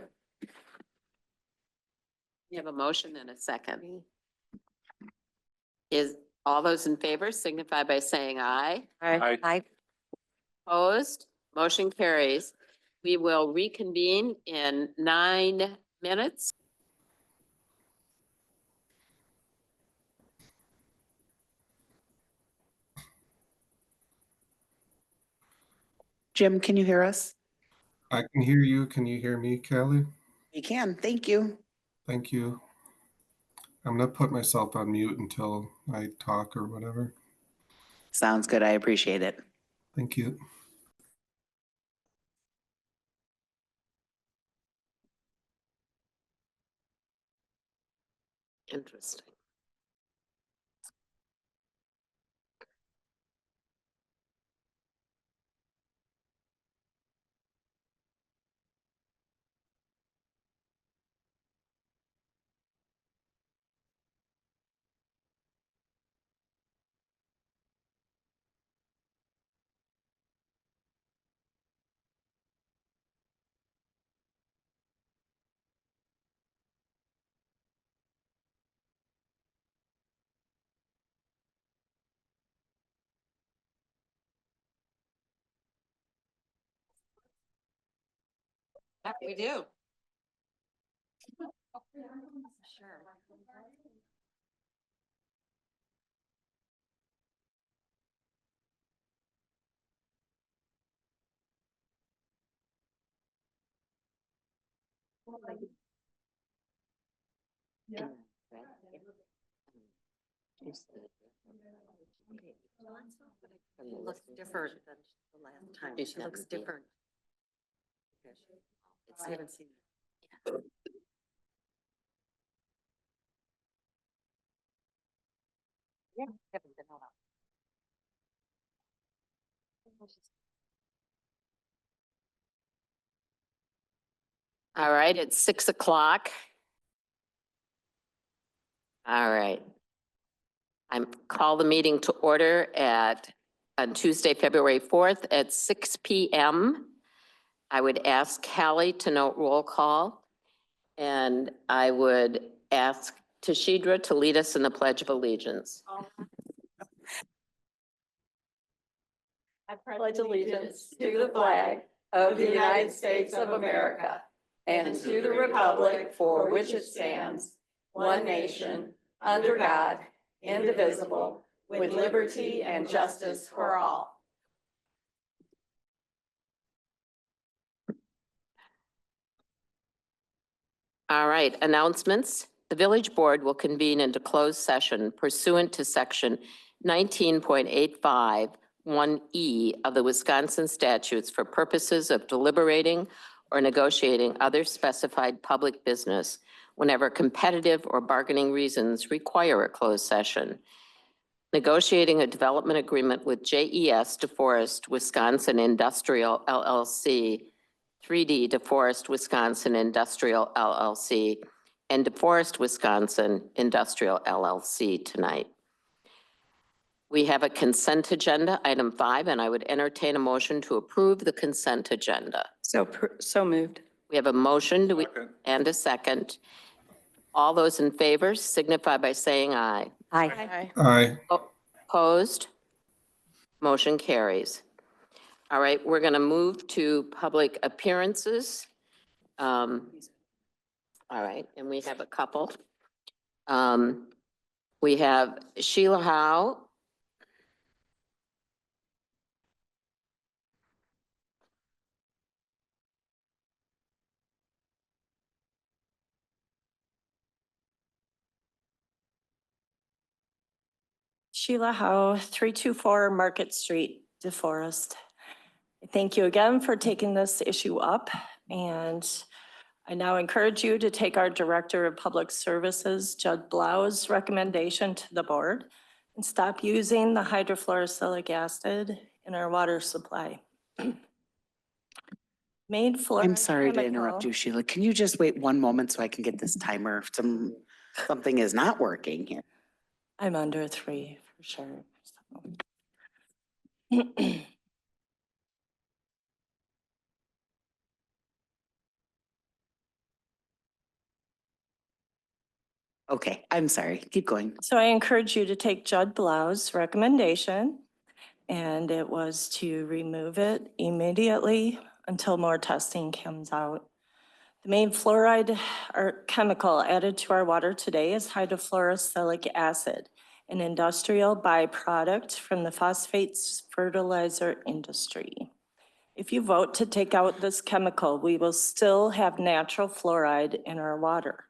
You have a motion and a second. Is all those in favor signify by saying aye. Aye. Opposed? Motion carries. We will reconvene in 9 minutes. Jim, can you hear us? I can hear you. Can you hear me, Kelly? We can. Thank you. Thank you. I'm gonna put myself on mute until I talk or whatever. Sounds good. I appreciate it. Thank you. Interesting. We do. Sure. It looks different than the last time. It looks different. I haven't seen it. Yeah, haven't been all out. All right, it's 6 o'clock. All right. I call the meeting to order on Tuesday, February 4th at 6 PM. I would ask Callie to note roll call. And I would ask Tashidra to lead us in the Pledge of Allegiance. I pledge allegiance to the flag of the United States of America and to the republic for which it stands, one nation, under God, indivisible, with liberty and justice for all. All right, announcements. The village board will convene into closed session pursuant to section 19.85 1E of the Wisconsin statutes for purposes of deliberating or negotiating other specified public business whenever competitive or bargaining reasons require a closed session. Negotiating a development agreement with JES DeForest Wisconsin Industrial LLC, 3D DeForest Wisconsin Industrial LLC, and DeForest Wisconsin Industrial LLC tonight. We have a consent agenda, item 5, and I would entertain a motion to approve the consent agenda. So moved. We have a motion, Second. and a second. All those in favor signify by saying aye. Aye. Aye. Opposed? Motion carries. All right, we're going to move to public appearances. All right, and we have a couple. We have Sheila Howe. Sheila Howe, 324 Market Street, DeForest. Thank you again for taking this issue up, and I now encourage you to take our Director of Public Services, Judd Blau's recommendation to the board and stop using the hydrofluorosilicic acid in our water supply. Made fluoride I'm sorry to chemical- interrupt you, Sheila. Can you just wait one moment so I can get this timer? Something is not working here. I'm under 3 for sure. Okay, I'm sorry. Keep going. So I encourage you to take Judd Blau's recommendation, and it was to remove it immediately until more testing comes out. The main fluoride or chemical added to our water today is hydrofluorosilicic acid, an industrial byproduct from the phosphates fertilizer industry. If you vote to take out this chemical, we will still have natural fluoride in our water.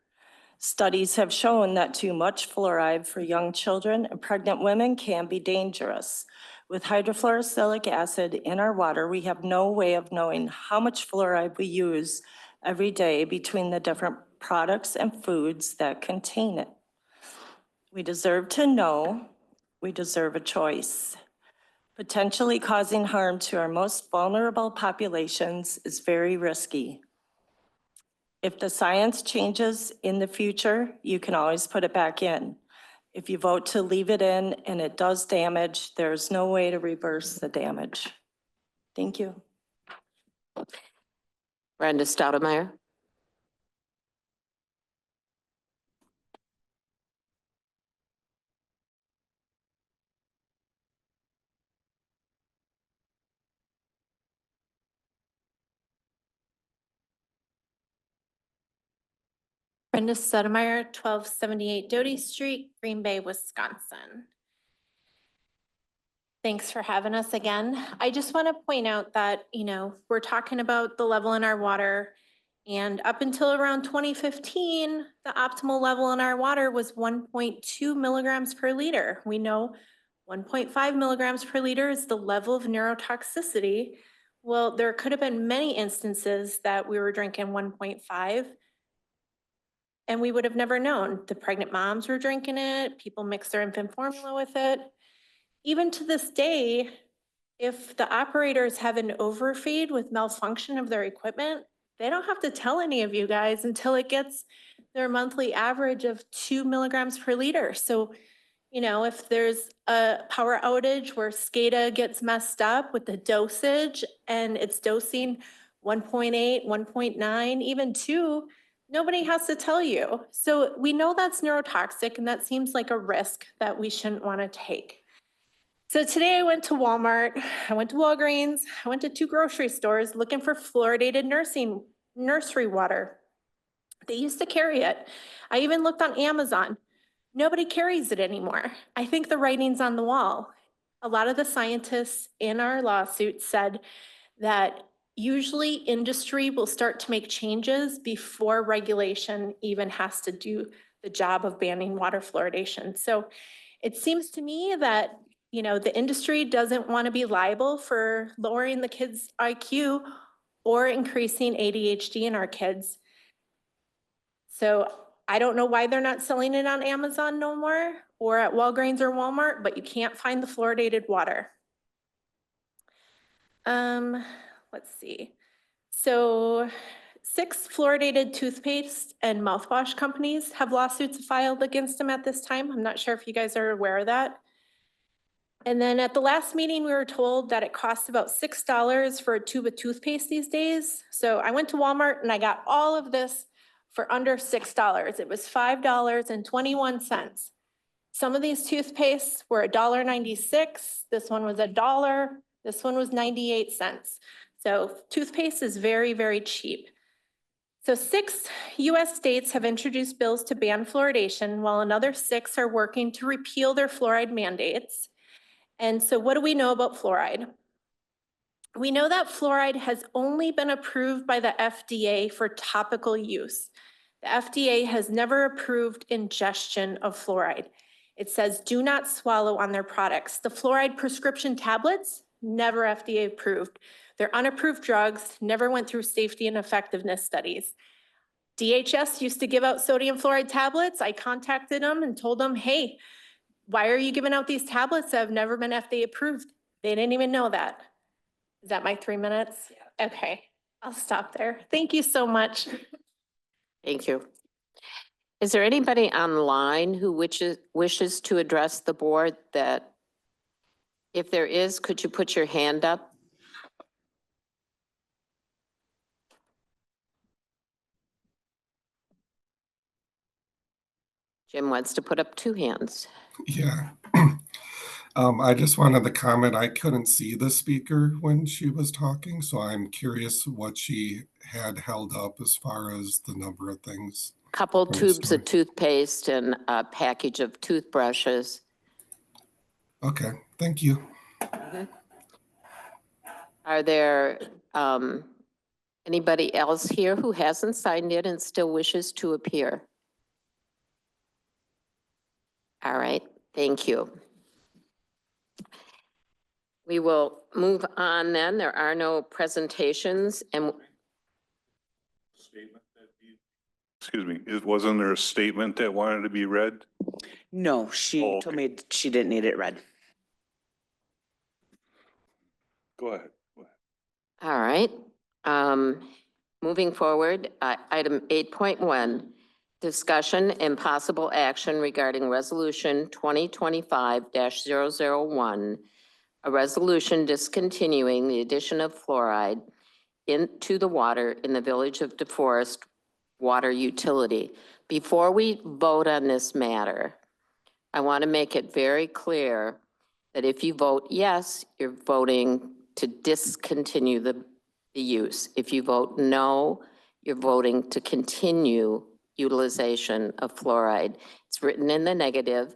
Studies have shown that too much fluoride for young children and pregnant women can be dangerous. With hydrofluorosilicic acid in our water, we have no way of knowing how much fluoride we use every day between the different products and foods that contain it. We deserve to know. We deserve a choice. Potentially causing harm to our most vulnerable populations is very risky. If the science changes in the future, you can always put it back in. If you vote to leave it in and it does damage, there's no way to reverse the damage. Thank you. Brenda Stoudemeyer. Brenda Stoudemire, 1278 Doty Street, Green Bay, Wisconsin. Thanks for having us again. I just want to point out that, we're talking about the level in our water, and up until around 2015, the optimal level in our water was 1.2 milligrams per liter. We know 1.5 milligrams per liter is the level of neurotoxicity. Well, there could have been many instances that we were drinking 1.5. And we would have never known. The pregnant moms were drinking it, people mix their infant formula with it. Even to this day, if the operators have an overfeed with malfunction of their equipment, they don't have to tell any of you guys until it gets their monthly average of 2 milligrams per liter. So, if there's a power outage where SCADA gets messed up with the dosage and it's dosing 1.8, 1.9, even 2, nobody has to tell you. So we know that's neurotoxic, and that seems like a risk that we shouldn't want to take. So today I went to Walmart, I went to Walgreens, I went to 2 grocery stores looking for fluoridated nursery water. They used to carry it. I even looked on Amazon. Nobody carries it anymore. I think the writing's on the wall. A lot of the scientists in our lawsuit said that usually industry will start to make changes before regulation even has to do the job of banning water fluoridation. So it seems to me that, the industry doesn't want to be liable for lowering the kids' IQ or increasing ADHD in our kids. So I don't know why they're not selling it on Amazon no more or at Walgreens or Walmart, but you can't find the fluoridated water. Let's see. So 6 fluoridated toothpaste and mouthwash companies have lawsuits filed against them at this time. I'm not sure if you guys are aware of that. And then at the last meeting, we were told that it costs about $6 for a tube of toothpaste these days. So I went to Walmart and I got all of this for under $6. It was $5.21. Some of these toothpastes were $1.96. This one was $1. This one was 98 cents. So toothpaste is very, very cheap. So 6 US states have introduced bills to ban fluoridation, while another 6 are working to repeal their fluoride mandates. And so what do we know about fluoride? We know that fluoride has only been approved by the FDA for topical use. The FDA has never approved ingestion of fluoride. It says do not swallow on their products. The fluoride prescription tablets, never FDA approved. They're unapproved drugs, never went through safety and effectiveness studies. DHS used to give out sodium fluoride tablets. I contacted them and told them, hey, why are you giving out these tablets that have never been FDA approved? They didn't even know that. Is that my 3 minutes? Yeah. Okay, I'll stop there. Thank you so much. Thank you. Is there anybody online who wishes to address the board that, if there is, could you put your hand up? Jim wants to put up 2 hands. Yeah. I just wanted to comment, I couldn't see the speaker when she was talking, so I'm curious what she had held up as far as the number of things. Couple from the tubes store. of toothpaste and a package of toothbrushes. Okay, thank you. Are there anybody else here who hasn't signed in and still wishes to appear? All right, thank you. We will move on then. There are no presentations and Excuse me, wasn't there a statement that wanted to be read? No, she Oh, told me she didn't need it read. Go ahead. all right. Moving forward, item 8.1, discussion and possible action regarding resolution 2025-001, a resolution discontinuing the addition of fluoride into the water in the Village of DeForest water utility. Before we vote on this matter, I want to make it very clear that if you vote yes, you're voting to discontinue the use. If you vote no, you're voting to continue utilization of fluoride. It's written in the negative.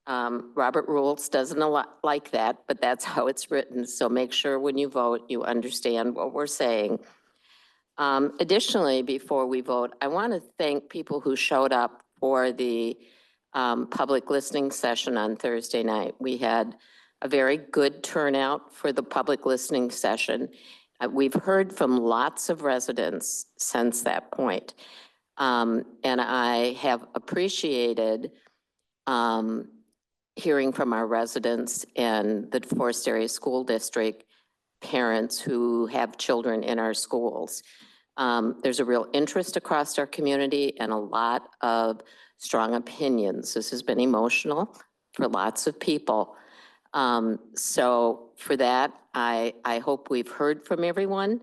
Robert Rules doesn't like that, but that's how it's written. So make sure when you vote, you understand what we're saying. Additionally, before we vote, I want to thank people who showed up for the public listening session on Thursday night. We had a very good turnout for the public listening session. We've heard from lots of residents since that point. And I have appreciated hearing from our residents and the DeForest Area School District parents who have children in our schools. There's a real interest across our community and a lot of strong opinions. This has been emotional for lots of people. So for that, I hope we've heard from everyone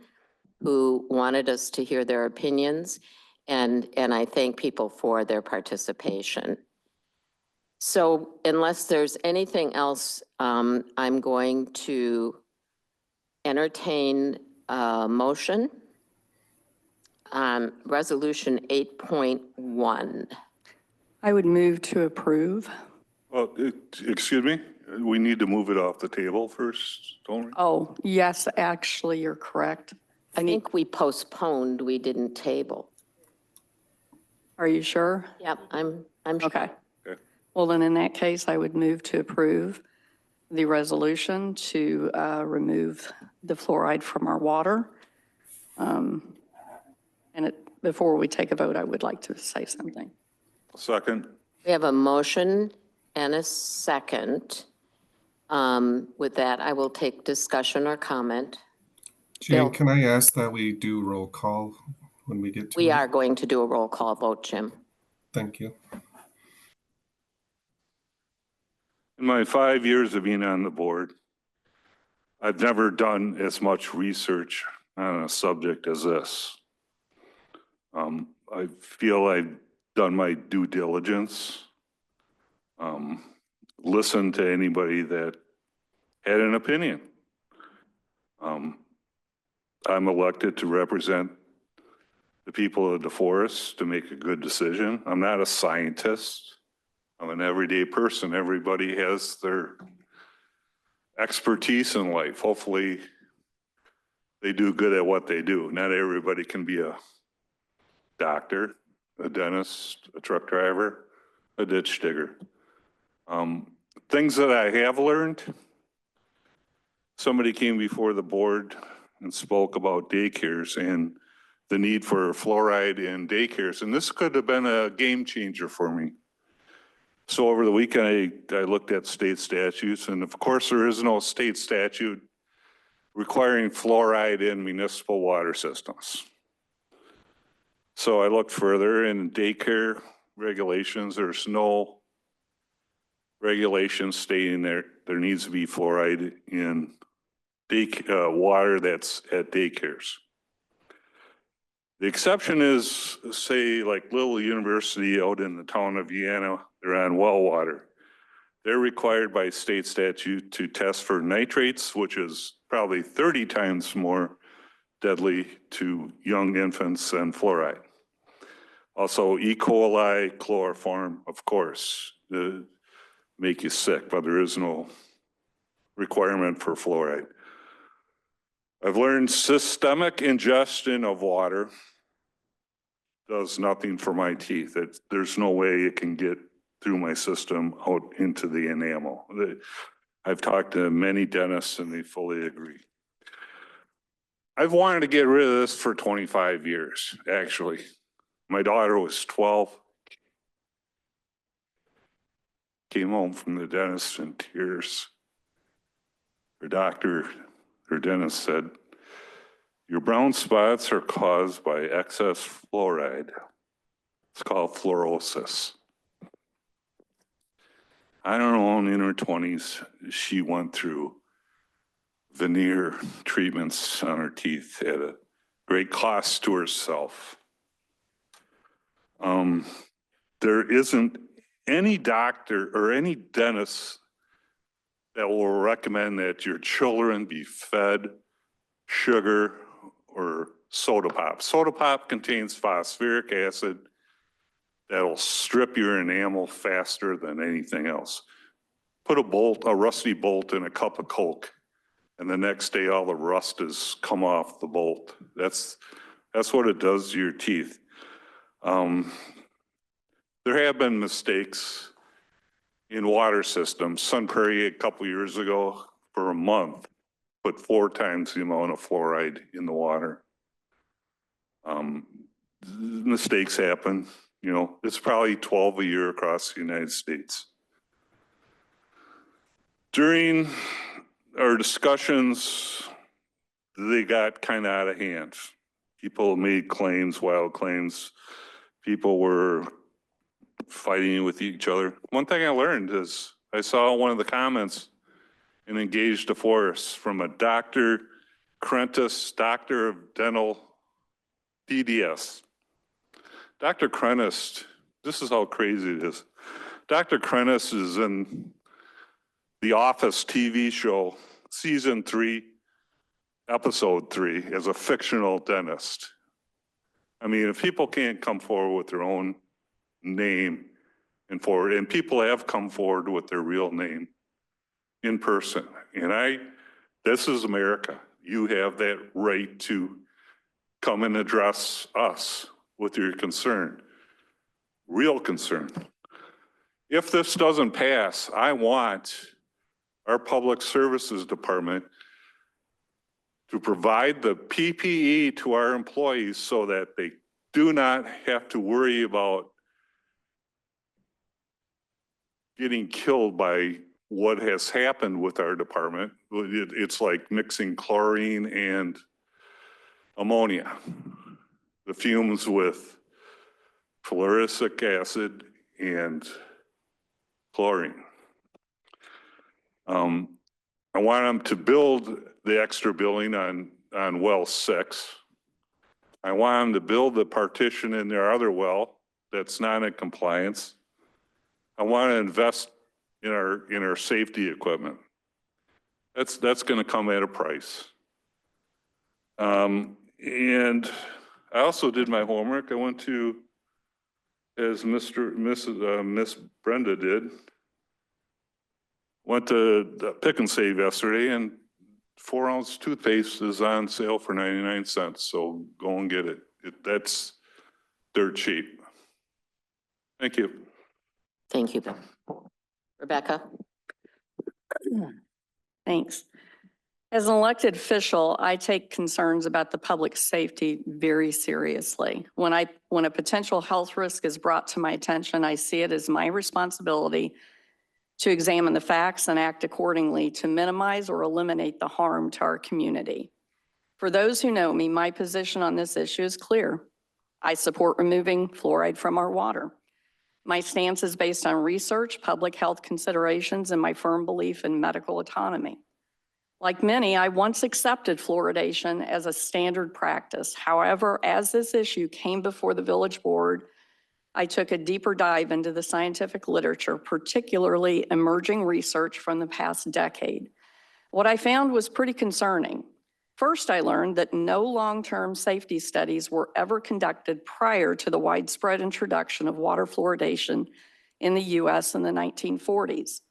who wanted us to hear their opinions, and I thank people for their participation. So unless there's anything else, I'm going to entertain a motion on resolution 8.1. I would move to approve. Well, excuse me, we need to move it off the table first, don't we? Oh, yes, actually, you're correct. I think we postponed, we didn't table. Are you sure? Yep, I'm sure. Okay. Okay. Well, then in that case, I would move to approve the resolution to remove the fluoride from our water. Before we take a vote, I would like to say something. Second. We have a motion and a second. With that, I will take discussion or comment. Bill. Jane, can I ask that we do roll call when we get to We it? are going to do a roll call vote, Jim. Thank you. In my 5 years of being on the board, I've never done as much research on a subject as this. I feel I've done my due diligence, listened to anybody that had an opinion. I'm elected to represent the people of DeForest to make a good decision. I'm not a scientist. I'm an everyday person. Everybody has their expertise in life. Hopefully they do good at what they do. Not everybody can be a doctor, a dentist, a truck driver, a ditch digger. Things that I have learned, somebody came before the board and spoke about daycares and the need for fluoride in daycares. And this could have been a game changer for me. So over the weekend, I looked at state statutes, and of course there is no state statute requiring fluoride in municipal water systems. So I looked further in daycare regulations, there's no regulations stating there needs to be fluoride in water that's at daycares. The exception is, say, like Little University out in the town of Vienna, they're on well water. They're required by state statute to test for nitrates, which is probably 30 times more deadly to young infants than fluoride. Also, E. coli, chloroform, of course, make you sick, but there is no requirement for fluoride. I've learned systemic ingestion of water does nothing for my teeth. There's no way it can get through my system out into the enamel. I've talked to many dentists and they fully agree. I've wanted to get rid of this for 25 years, actually. My daughter was 12. Came home from the dentist in tears. Her dentist said, "Your brown spots are caused by excess fluoride. It's called fluorosis." I don't know, in her 20s, she went through veneer treatments on her teeth at a great cost to herself. There isn't any doctor or any dentist that will recommend that your children be fed sugar or soda pop. Soda pop contains phosphoric acid that'll strip your enamel faster than anything else. Put a rusty bolt in a cup of Coke, and the next day all the rust has come off the bolt. That's what it does to your teeth. There have been mistakes in water systems. Sun Prairie a couple years ago, for a month, put 4 times the amount of fluoride in the water. Mistakes happen, you know, it's probably 12 a year across the United States. During our discussions, they got kind of out of hand. People made claims, wild claims. People were fighting with each other. One thing I learned is I saw one of the comments in Engage DeForest from a Dr. Krentis, Doctor of Dental DDS. Dr. Krentis, this is how crazy it is. Dr. Krentis is in The Office TV show, season 3, episode 3, as a fictional dentist. I mean, if people can't come forward with their own name and people have come forward with their real name in person. And this is America. You have that right to come and address us with your concern, real concern. If this doesn't pass, I want our Public Services Department to provide the PPE to our employees so that they do not have to worry about getting killed by what has happened with our department. It's like mixing chlorine and ammonia. The fumes with fluoric acid and chlorine. I want them to build the extra building on well 6. I want them to build the partition in their other well that's not in compliance. I want to invest in our safety equipment. That's going to come at a price. And I also did my homework. I went to, as Miss Brenda did, went to the Pick and Save yesterday, and 4-ounce toothpaste is on sale for 99 cents. So go and get it. That's dirt cheap. Thank you. Thank you, Bill. Rebecca? Thanks. As an elected official, I take concerns about the public safety very seriously. When a potential health risk is brought to my attention, I see it as my responsibility to examine the facts and act accordingly to minimize or eliminate the harm to our community. For those who know me, my position on this issue is clear. I support removing fluoride from our water. My stance is based on research, public health considerations, and my firm belief in medical autonomy. Like many, I once accepted fluoridation as a standard practice. However, as this issue came before the village board, I took a deeper dive into the scientific literature, particularly emerging research from the past decade. What I found was pretty concerning. First, I learned that no long-term safety studies were ever conducted prior to the widespread introduction of water fluoridation in the U.S. in the 1940s,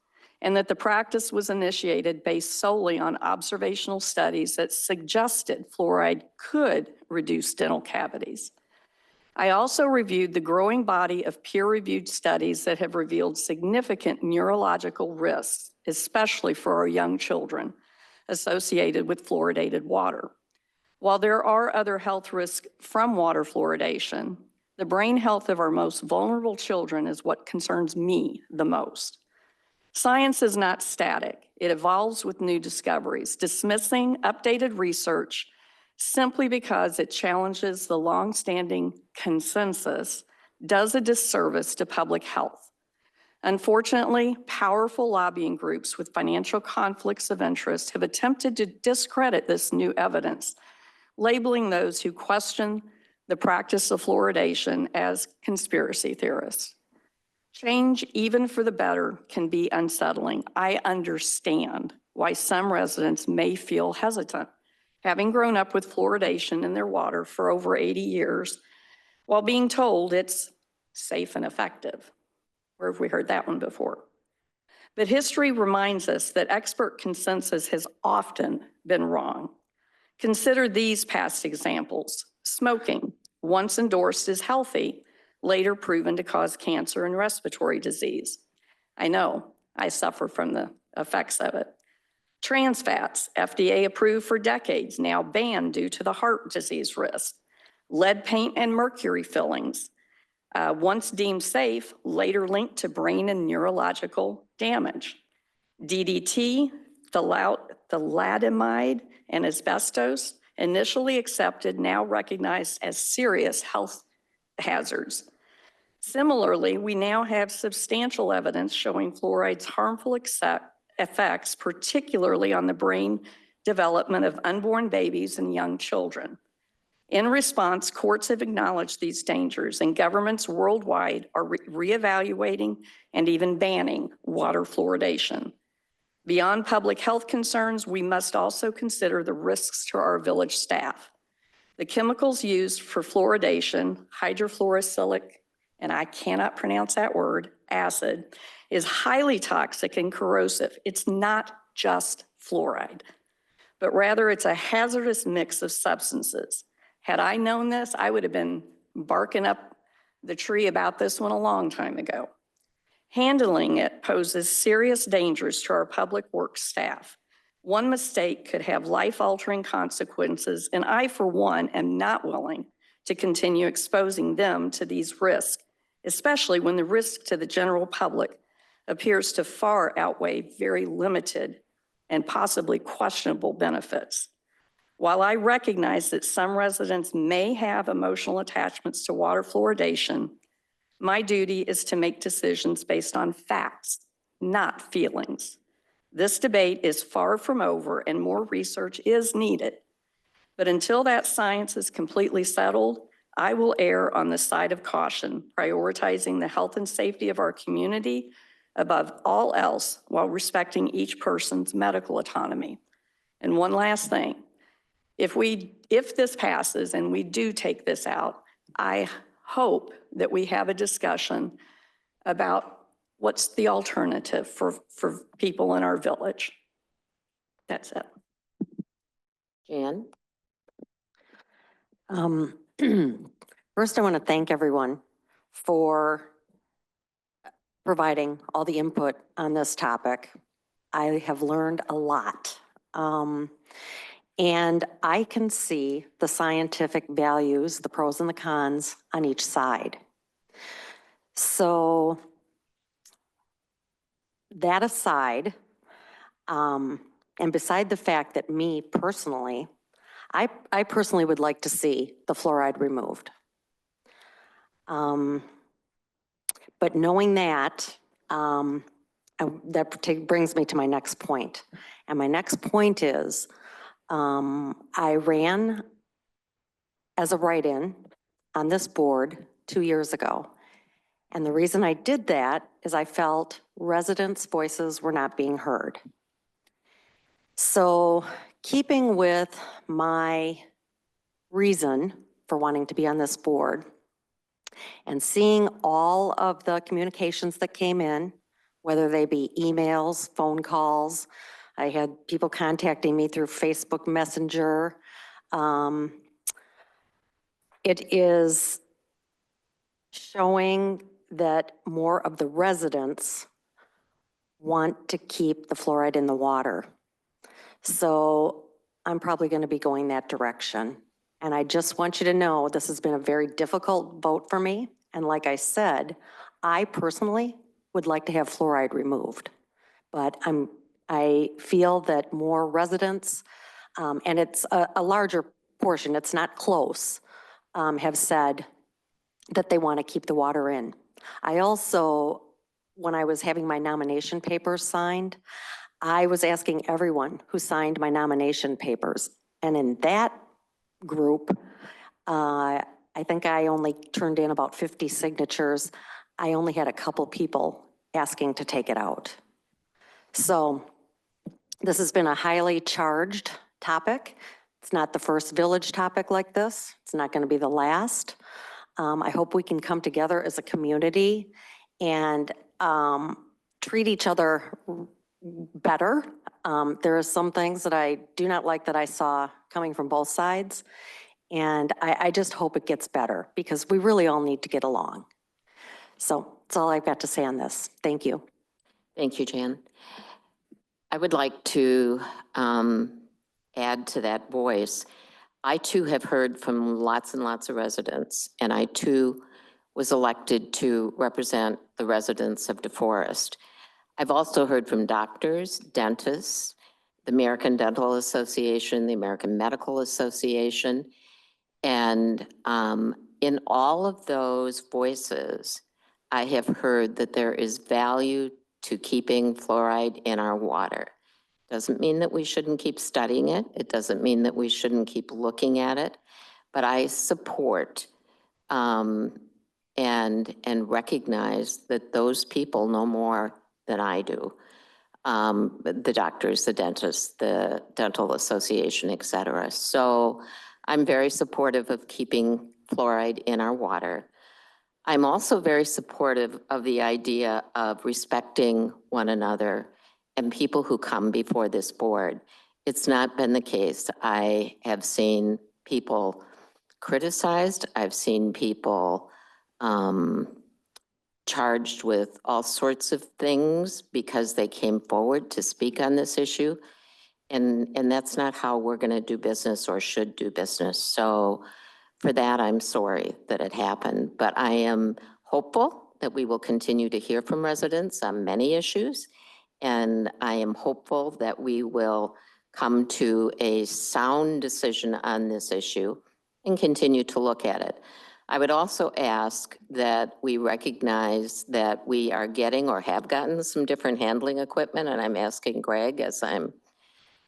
and that the practice was initiated based solely on observational studies that suggested fluoride could reduce dental cavities. I also reviewed the growing body of peer-reviewed studies that have revealed significant neurological risks, especially for our young children, associated with fluoridated water. While there are other health risks from water fluoridation, the brain health of our most vulnerable children is what concerns me the most. Science is not static. It evolves with new discoveries. Dismissing updated research simply because it challenges the longstanding consensus does a disservice to public health. Unfortunately, powerful lobbying groups with financial conflicts of interest have attempted to discredit this new evidence, labeling those who question the practice of fluoridation as conspiracy theorists. Change, even for the better, can be unsettling. I understand why some residents may feel hesitant, having grown up with fluoridation in their water for over 80 years, while being told it's safe and effective. Where have we heard that one before? But history reminds us that expert consensus has often been wrong. Consider these past examples. Smoking, once endorsed as healthy, later proven to cause cancer and respiratory disease. I know, I suffer from the effects of it. Trans fats, FDA approved for decades, now banned due to the heart disease risk. Lead paint and mercury fillings, once deemed safe, later linked to brain and neurological damage. DDT, thalidomide, and asbestos, initially accepted, now recognized as serious health hazards. Similarly, we now have substantial evidence showing fluoride's harmful effects, particularly on the brain development of unborn babies and young children. In response, courts have acknowledged these dangers, and governments worldwide are reevaluating and even banning water fluoridation. Beyond public health concerns, we must also consider the risks to our village staff. The chemicals used for fluoridation, hydrofluorosilicic, and I cannot pronounce that word, acid, is highly toxic and corrosive. It's not just fluoride, but rather it's a hazardous mix of substances. Had I known this, I would have been barking up the tree about this one a long time ago. Handling it poses serious dangers to our public works staff. One mistake could have life-altering consequences, and I, for one, am not willing to continue exposing them to these risks, especially when the risk to the general public appears to far outweigh very limited and possibly questionable benefits. While I recognize that some residents may have emotional attachments to water fluoridation, my duty is to make decisions based on facts, not feelings. This debate is far from over and more research is needed. But until that science is completely settled, I will err on the side of caution, prioritizing the health and safety of our community above all else while respecting each person's medical autonomy. And one last thing, if this passes and we do take this out, I hope that we have a discussion about what's the alternative for people in our village. That's it. Jan? First, I want to thank everyone for providing all the input on this topic. I have learned a lot. And I can see the scientific values, the pros and the cons on each side. So that aside, and beside the fact that me personally, I personally would like to see the fluoride removed. But knowing that, brings me to my next point. And my next point is, I ran as a write-in on this board 2 years ago. And the reason I did that is I felt residents' voices were not being heard. So keeping with my reason for wanting to be on this board and seeing all of the communications that came in, whether they be emails, phone calls, I had people contacting me through Facebook Messenger. It is showing that more of the residents want to keep the fluoride in the water. So I'm probably going to be going that direction. And I just want you to know this has been a very difficult vote for me. And like I said, I personally would like to have fluoride removed. But I feel that more residents, and it's a larger portion, it's not close, have said that they want to keep the water in. I also, when I was having my nomination papers signed, I was asking everyone who signed my nomination papers. And in that group, I think I only turned in about 50 signatures. I only had a couple people asking to take it out. So this has been a highly charged topic. It's not the first village topic like this. It's not going to be the last. I hope we can come together as a community and treat each other better. There are some things that I do not like that I saw coming from both sides. And I just hope it gets better because we really all need to get along. So that's all I've got to say on this. Thank you. Thank you, Jan. I would like to add to that voice. I too have heard from lots and lots of residents, and I too was elected to represent the residents of DeForest. I've also heard from doctors, dentists, the American Dental Association, the American Medical Association, and in all of those voices, I have heard that there is value to keeping fluoride in our water. Doesn't mean that we shouldn't keep studying it. It doesn't mean that we shouldn't keep looking at it. But I support and recognize that those people know more than I do. The doctors, the dentists, the dental association, et cetera. So I'm very supportive of keeping fluoride in our water. I'm also very supportive of the idea of respecting one another and people who come before this board. It's not been the case. I have seen people criticized. I've seen people charged with all sorts of things because they came forward to speak on this issue. And that's not how we're going to do business or should do business. So for that, I'm sorry that it happened, but I am hopeful that we will continue to hear from residents on many issues. And I am hopeful that we will come to a sound decision on this issue and continue to look at it. I would also ask that we recognize that we are getting or have gotten some different handling equipment, and I'm asking Greg as I'm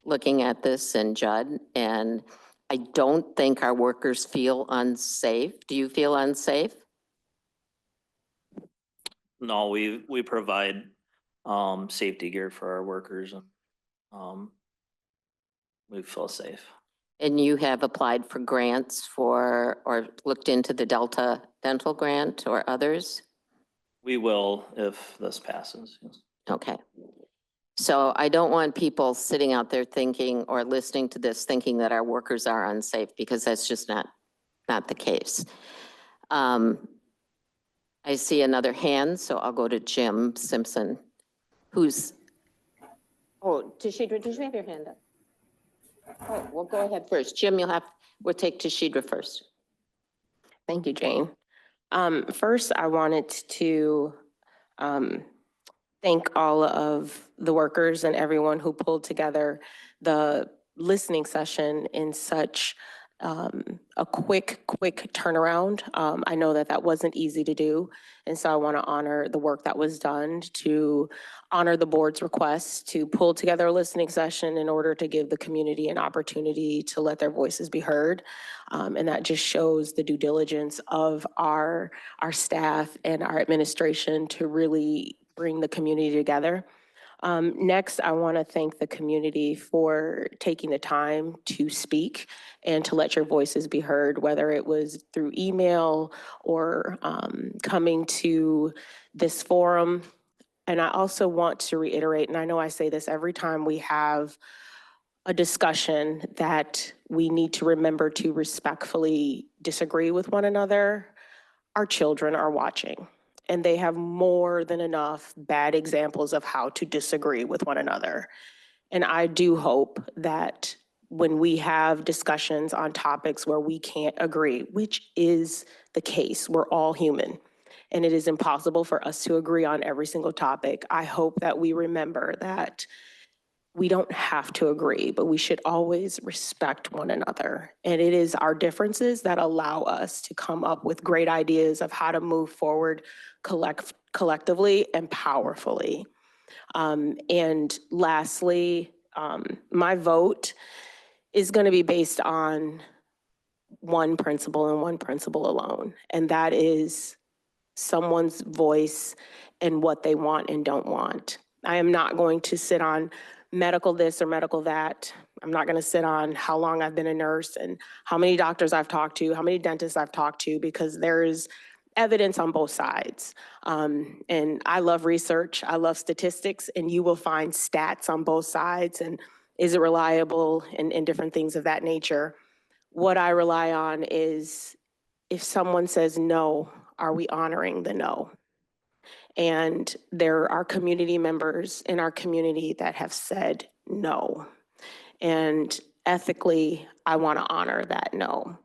looking at this and Judd, and I don't think our workers feel unsafe. Do you feel unsafe? No, we provide safety gear for our workers and we feel safe. And you have applied for grants for, or looked into the Delta Dental Grant or others? We will if this passes. Yes. Okay. So I don't want people sitting out there thinking or listening to this thinking that our workers are unsafe, because that's just not the case. I see another hand, so I'll go to Jim Simpson, who's, oh, Tashidra, did you have your hand up? Oh, well, go ahead first. Jim, we'll take Tashidra first. Thank you, Jane. First, I wanted to thank all of the workers and everyone who pulled together the listening session in such a quick turnaround. I know that wasn't easy to do. And so I want to honor the work that was done to honor the board's request to pull together a listening session in order to give the community an opportunity to let their voices be heard. And that just shows the due diligence of our staff and our administration to really bring the community together. Next, I want to thank the community for taking the time to speak and to let your voices be heard, whether it was through email or coming to this forum. And I also want to reiterate, and I know I say this every time we have a discussion, that we need to remember to respectfully disagree with one another. Our children are watching, and they have more than enough bad examples of how to disagree with one another. And I do hope that when we have discussions on topics where we can't agree, which is the case, we're all human, and it is impossible for us to agree on every single topic. I hope that we remember that we don't have to agree, but we should always respect one another. And it is our differences that allow us to come up with great ideas of how to move forward collectively and powerfully. And lastly, my vote is going to be based on one principle and one principle alone, and that is someone's voice and what they want and don't want. I am not going to sit on medical this or medical that. I'm not going to sit on how long I've been a nurse and how many doctors I've talked to, how many dentists I've talked to, because there is evidence on both sides. And I love research, I love statistics, and you will find stats on both sides, and is it reliable, and different things of that nature. What I rely on is, if someone says no, are we honoring the no? And there are community members in our community that have said no. And ethically, I want to honor that no.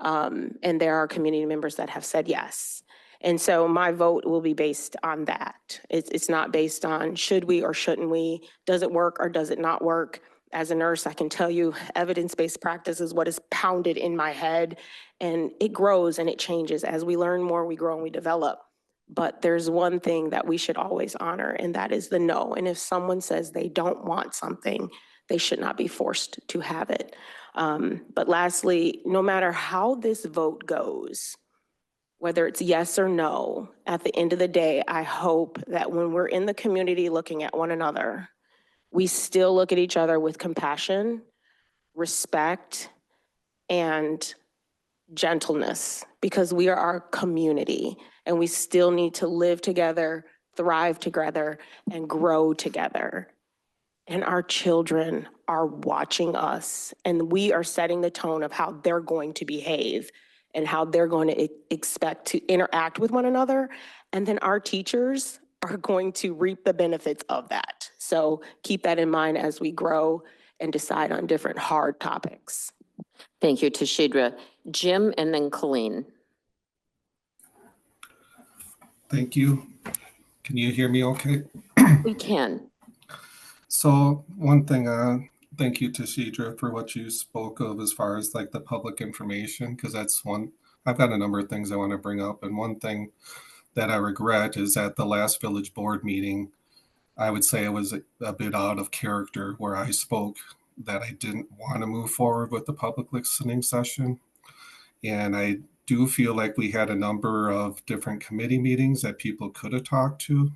And there are community members that have said yes. And so my vote will be based on that. It's not based on should we or shouldn't we, does it work or does it not work? As a nurse, I can tell you evidence-based practice is what is pounded in my head, and it grows and it changes. As we learn more, we grow and we develop. But there's one thing that we should always honor, and that is the no. And if someone says they don't want something, they should not be forced to have it. But lastly, no matter how this vote goes, whether it's yes or no, at the end of the day, I hope that when we're in the community looking at one another, we still look at each other with compassion, respect, and gentleness, because we are our community and we still need to live together, thrive together, and grow together. And our children are watching us, and we are setting the tone of how they're going to behave and how they're going to expect to interact with one another. And then our teachers are going to reap the benefits of that. So keep that in mind as we grow and decide on different hard topics. Thank you, Tashidra. Jim and then Colleen. Thank you. Can you hear me okay? We can. So one thing, thank you, Tashidra, for what you spoke of as far as like the public information, because that's one, I've got a number of things I want to bring up. And one thing that I regret is at the last village board meeting, I would say it was a bit out of character where I spoke that I didn't want to move forward with the public listening session. And I do feel like we had a number of different committee meetings that people could have talked to.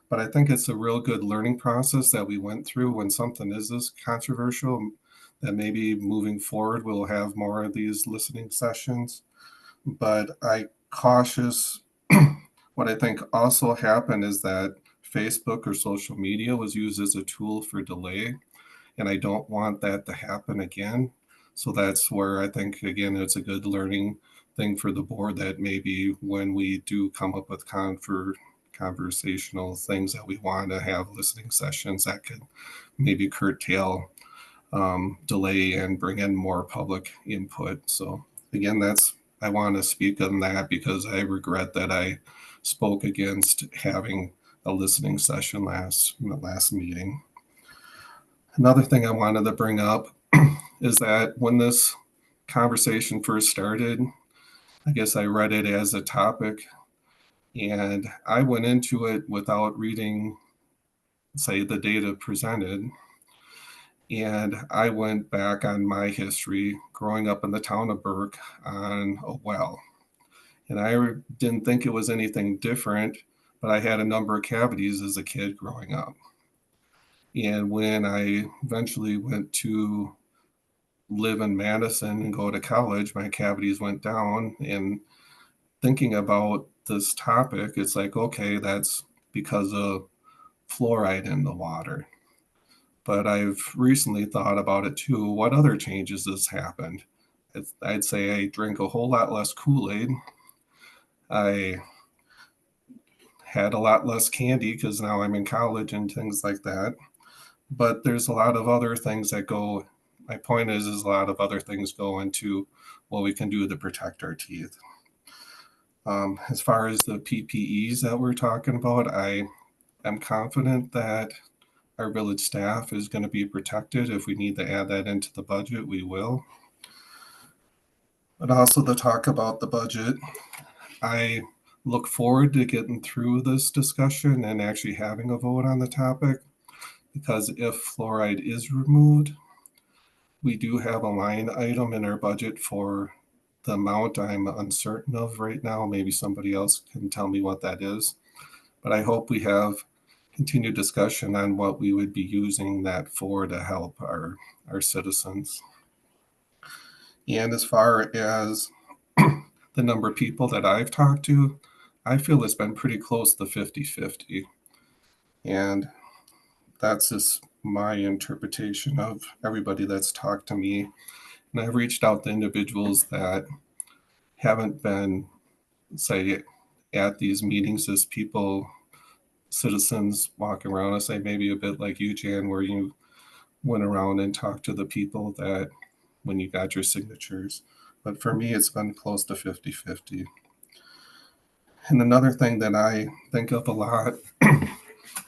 But I think it's a real good learning process that we went through when something is this controversial. that maybe moving forward, we'll have more of these listening sessions. But I cautious, what I think also happened is that Facebook or social media was used as a tool for delay. And I don't want that to happen again. So that's where I think, again, it's a good learning thing for the board that maybe when we do come up with conversational things that we want to have listening sessions, that could maybe curtail delay and bring in more public input. So again, I want to speak on that because I regret that I spoke against having a listening session in the last meeting. Another thing I wanted to bring up is that when this conversation first started, I guess I read it as a topic and I went into it without reading, say, the data presented. And I went back on my history growing up in the town of Burke on a well. And I didn't think it was anything different, but I had a number of cavities as a kid growing up. And when I eventually went to live in Madison and go to college, my cavities went down. And thinking about this topic, it's like, okay, that's because of fluoride in the water. But I've recently thought about it too. What other changes has happened? I'd say I drink a whole lot less Kool-Aid. I had a lot less candy because now I'm in college and things like that. But there's a lot of other things that go, my point is a lot of other things go into what we can do to protect our teeth. As far as the PPEs that we're talking about, I am confident that our village staff is going to be protected. If we need to add that into the budget, we will. But also to talk about the budget, I look forward to getting through this discussion and actually having a vote on the topic, because if fluoride is removed, we do have a line item in our budget for the amount I'm uncertain of right now. Maybe somebody else can tell me what that is. But I hope we have continued discussion on what we would be using that for to help our citizens. And as far as the number of people that I've talked to, I feel it's been pretty close to 50-50. And that's just my interpretation of everybody that's talked to me. And I've reached out to individuals that haven't been, say, at these meetings as people, citizens walking around. I say maybe a bit like you, Jan, where you went around and talked to the people that when you got your signatures. But for me, it's been close to 50-50. And another thing that I think of a lot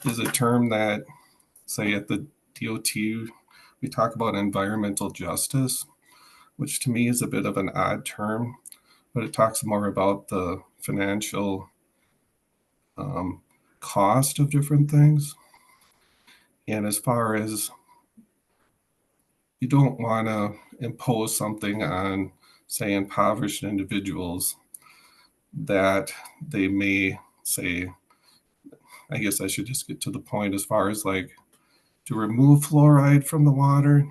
is a term that, say, at the DOT, we talk about environmental justice, which to me is a bit of an odd term, but it talks more about the financial cost of different things. And as far as you don't want to impose something on, say, impoverished individuals that they may say, I guess I should just get to the point as far as like to remove fluoride from the water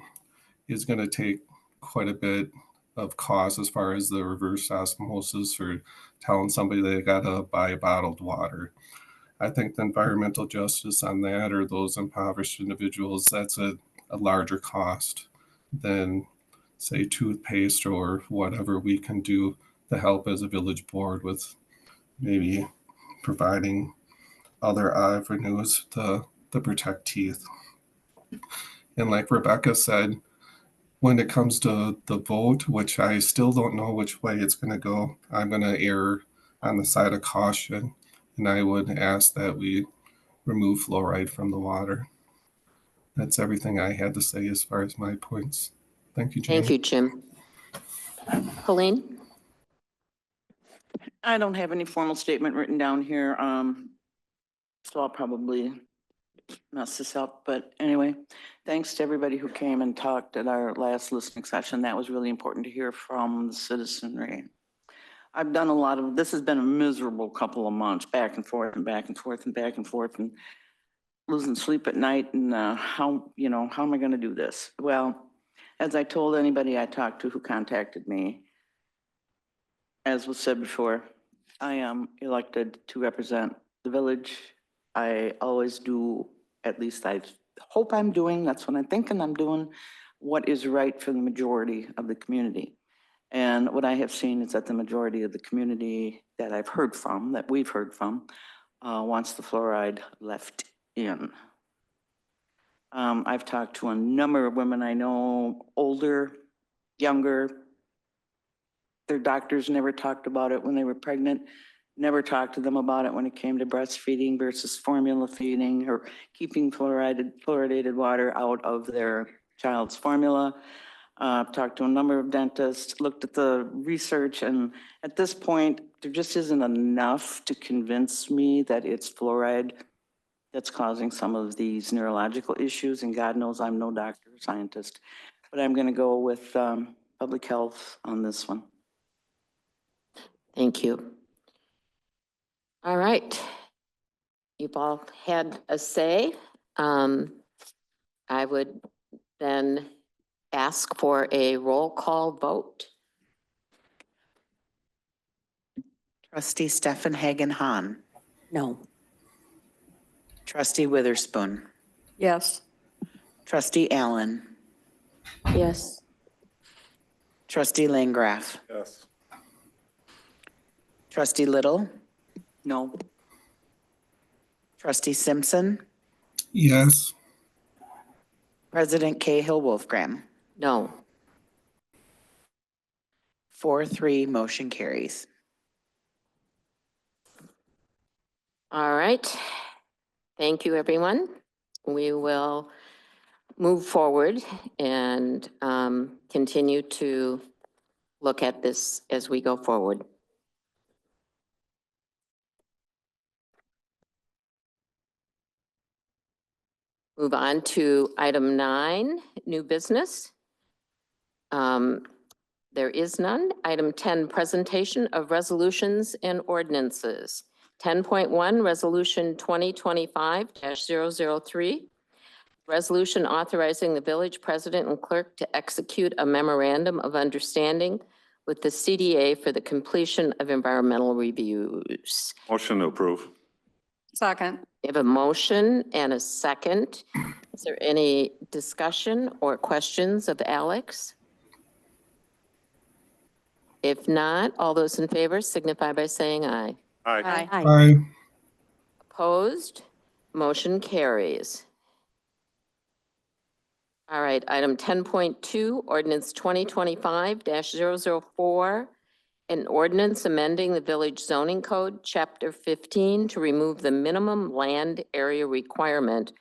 is going to take quite a bit of cost as far as the reverse osmosis or telling somebody they got to buy bottled water. I think the environmental justice on that or those impoverished individuals, that's a larger cost than, say, toothpaste or whatever we can do to help as a village board with maybe providing other avenues to protect teeth. And like Rebecca said, when it comes to the vote, which I still don't know which way it's going to go, I'm going to err on the side of caution. And I would ask that we remove fluoride from the water. That's everything I had to say as far as my points. Thank you, Jim. Thank you, Jim. Colleen? I don't have any formal statement written down here. So I'll probably mess this up, but anyway, thanks to everybody who came and talked at our last listening session. That was really important to hear from the citizenry. I've done a lot of, this has been a miserable couple of months, back and forth and back and forth and back and forth and losing sleep at night and how am I going to do this? Well, as I told anybody I talked to who contacted me, as was said before, I am elected to represent the village. I always do, at least I hope I'm doing, that's what I'm thinking I'm doing, what is right for the majority of the community. And what I have seen is that the majority of the community that I've heard from, that we've heard from, wants the fluoride left in. I've talked to a number of women I know, older, younger. Their doctors never talked about it when they were pregnant, never talked to them about it when it came to breastfeeding versus formula feeding or keeping fluoridated water out of their child's formula. Talked to a number of dentists, looked at the research, and at this point, there just isn't enough to convince me that it's fluoride that's causing some of these neurological issues. And God knows I'm no doctor or scientist, but I'm going to go with public health on this one. Thank you. All right. You've all had a say. I would then ask for a roll call vote. Trustee Stefan Hagen-Hahn. No. Trustee Witherspoon. Yes. Trustee Allen. Yes. Trustee Langraff. Yes. Trustee Little. No. Trustee Simpson. Yes. President Cahill Wolfgram. No. 4-3, motion carries. All right. Thank you, everyone. We will move forward and continue to look at this as we go forward. Move on to item 9, new business. There is none. Item 10, presentation of resolutions and ordinances. 10.1, resolution 2025-003. Resolution authorizing the village president and clerk to execute a memorandum of understanding with the CDA for the completion of environmental reviews. Motion to approve. Second. We have a motion and a second. Is there any discussion or questions of Alex? If not, all those in favor signify by saying aye. Aye. Aye. Opposed? Motion carries. All right, item 10.2, ordinance 2025-004, an ordinance amending the village zoning code, chapter 15, to remove the minimum land area requirement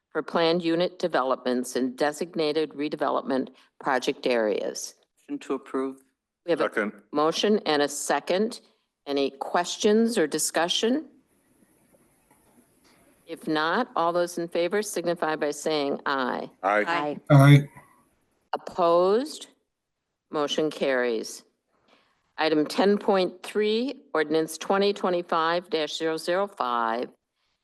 for planned unit developments in designated redevelopment project areas. Motion to approve. We have a Second. motion and a second. Any questions or discussion? If not, all those in favor signify by saying aye. Aye. Aye. Opposed? Motion carries. Item 10.3, ordinance 2025-005,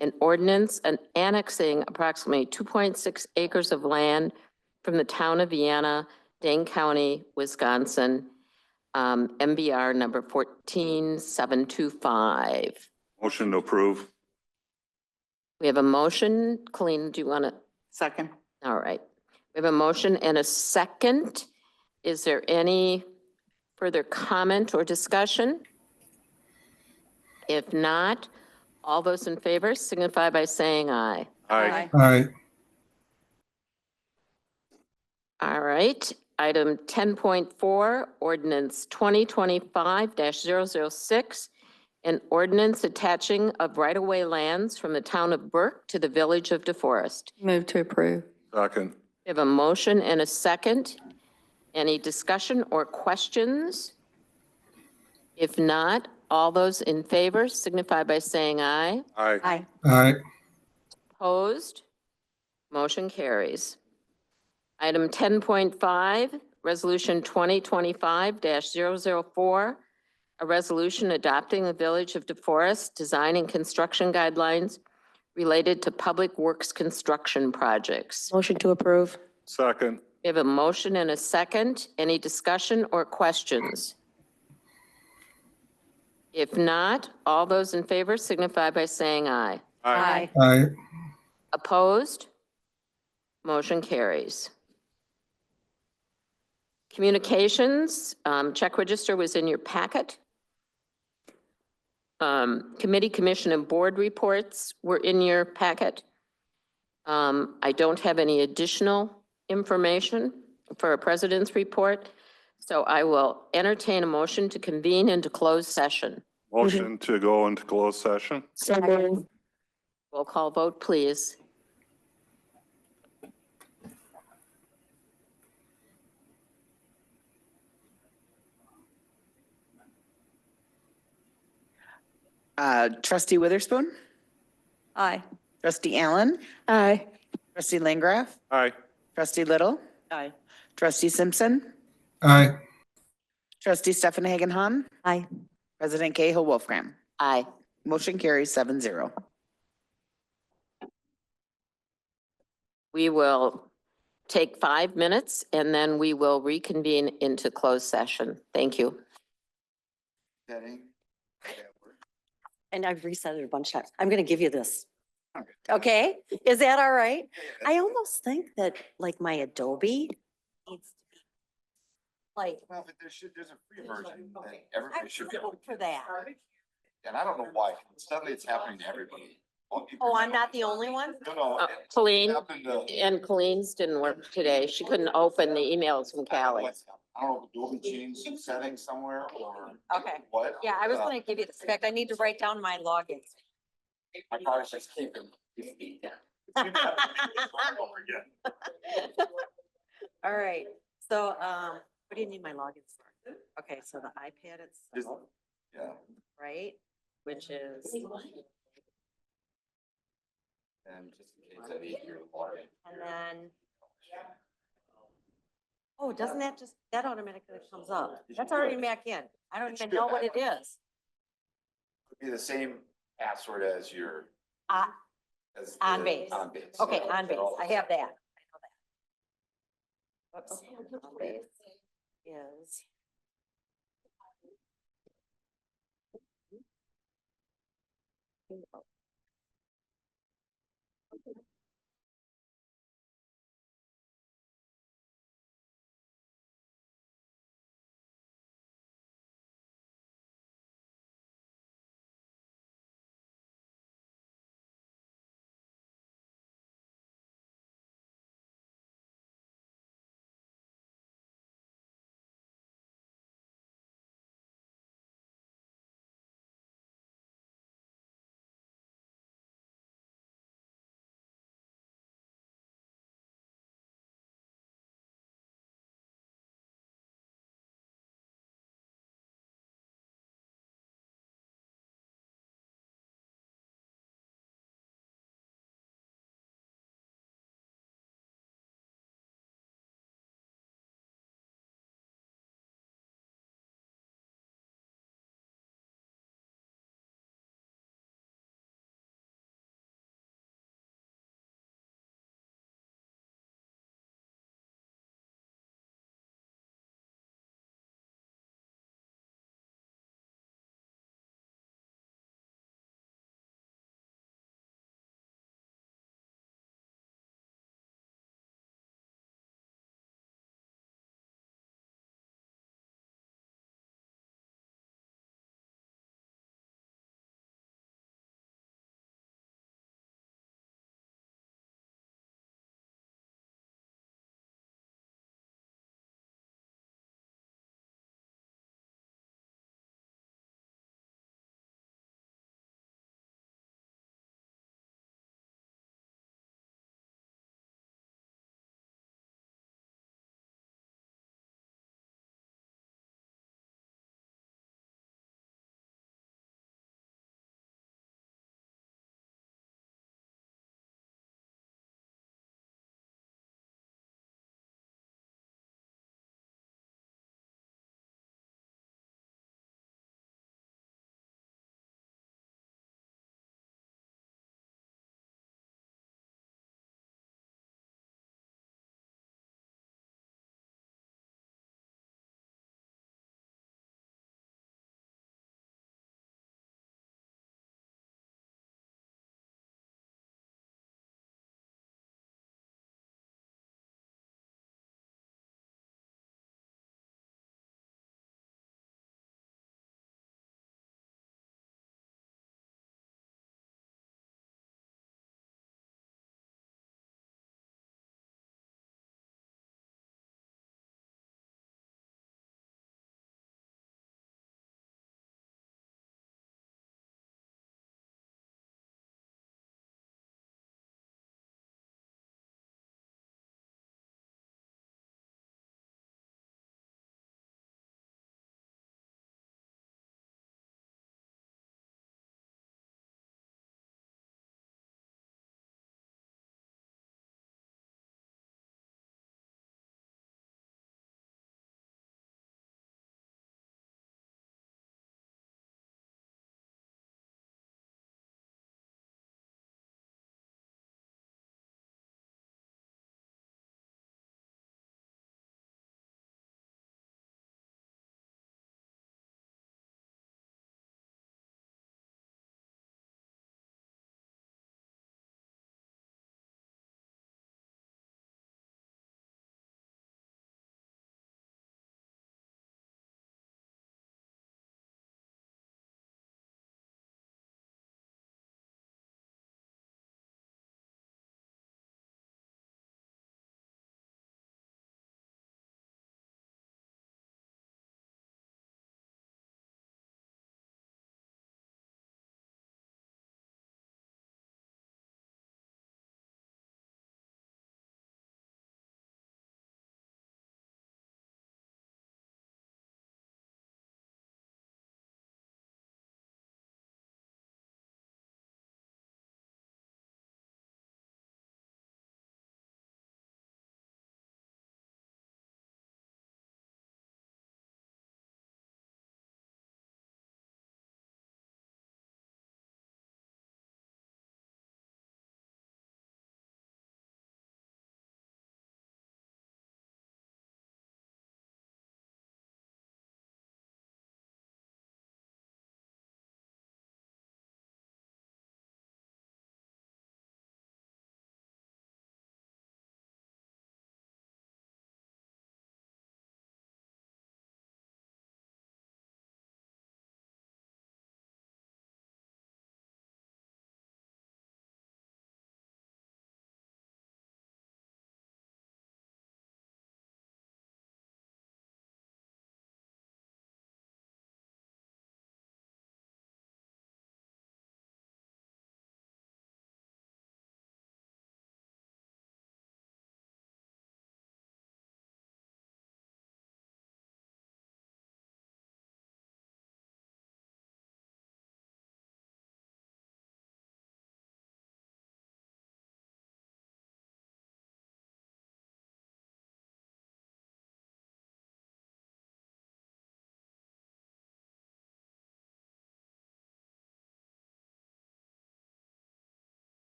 an ordinance annexing approximately 2.6 acres of land from the town of Vienna, Dane County, Wisconsin, MBR number 14725. Motion to approve. We have a motion. Colleen, do you want to? Second. All right. We have a motion and a second. Is there any further comment or discussion? If not, all those in favor signify by saying aye. Aye. Aye. All right. Item 10.4, ordinance 2025-006, an ordinance attaching of right-of-way lands from the town of Burke to the village of DeForest. Move to approve. Second. We have a motion and a second. Any discussion or questions? If not, all those in favor signify by saying aye. Aye. Aye. Opposed? Motion carries. Item 10.5, resolution 2025-004, a resolution adopting the Village of DeForest design and construction guidelines related to public works construction projects. Motion to approve. Second. We have a motion and a second. Any discussion or questions? If not, all those in favor signify by saying aye. Aye. Aye. Opposed? Motion carries. Communications, check register was in your packet. Committee, commission, and board reports were in your packet. I don't have any additional information for a president's report, so I will entertain a motion to convene into closed session. Motion to go into closed session? Roll call vote, please. Trustee Witherspoon, Aye. trustee Allen, Aye. trustee Langraff, Aye. trustee Little, Aye. trustee Simpson, Aye. trustee Stefan Hagenhan, Aye. President Cahill Wolfgram. Aye. Motion carries 7-0. We will take 5 minutes and then we will reconvene into closed session. Thank you. And I've reset it a bunch of times. I'm going to give you this. Okay? Is that all right? I almost think that like my Adobe needs to be like, Well, but there's a free version that I'm everybody should be able to. for that. And I don't know why. Suddenly it's happening to everybody. Oh, I'm not the only one? No. Colleen, Happened to. and Colleen's didn't work today. She couldn't open the emails from Callie. I don't know if Adobe changed some settings somewhere or. Okay. What? Yeah, I was going to give you this. In fact, I need to write down my logins. I probably should keep it. All right. So, what do you need my logins for? Okay, so the iPad itself, Yeah. right? Which is, And just in case I need your login. and then. Oh, doesn't that just, that automatically comes up? That's already back in. I don't even know what it is. It'd be the same password as your. Uh, as On the- base. On base. Okay, Yeah, on base. they're all I the have same. that. I know that. Whoops. On base is.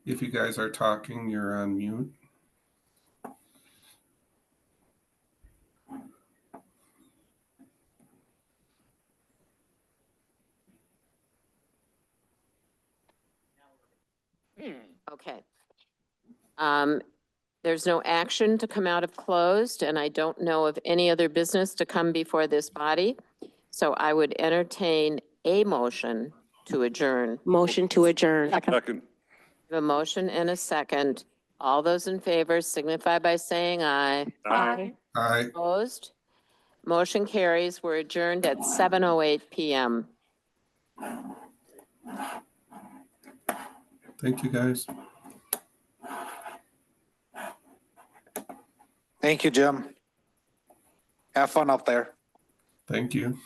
If you guys are talking, you're on mute. Okay. There's no action to come out of closed, and I don't know of any other business to come before this body. So I would entertain a motion to adjourn. Motion to adjourn. Second. A motion and a second. All those in favor signify by saying aye. Aye. Aye. Opposed? Motion carries. We're adjourned at 7:08 PM. Thank you, guys. Thank you, Jim. Have fun up there. Thank you.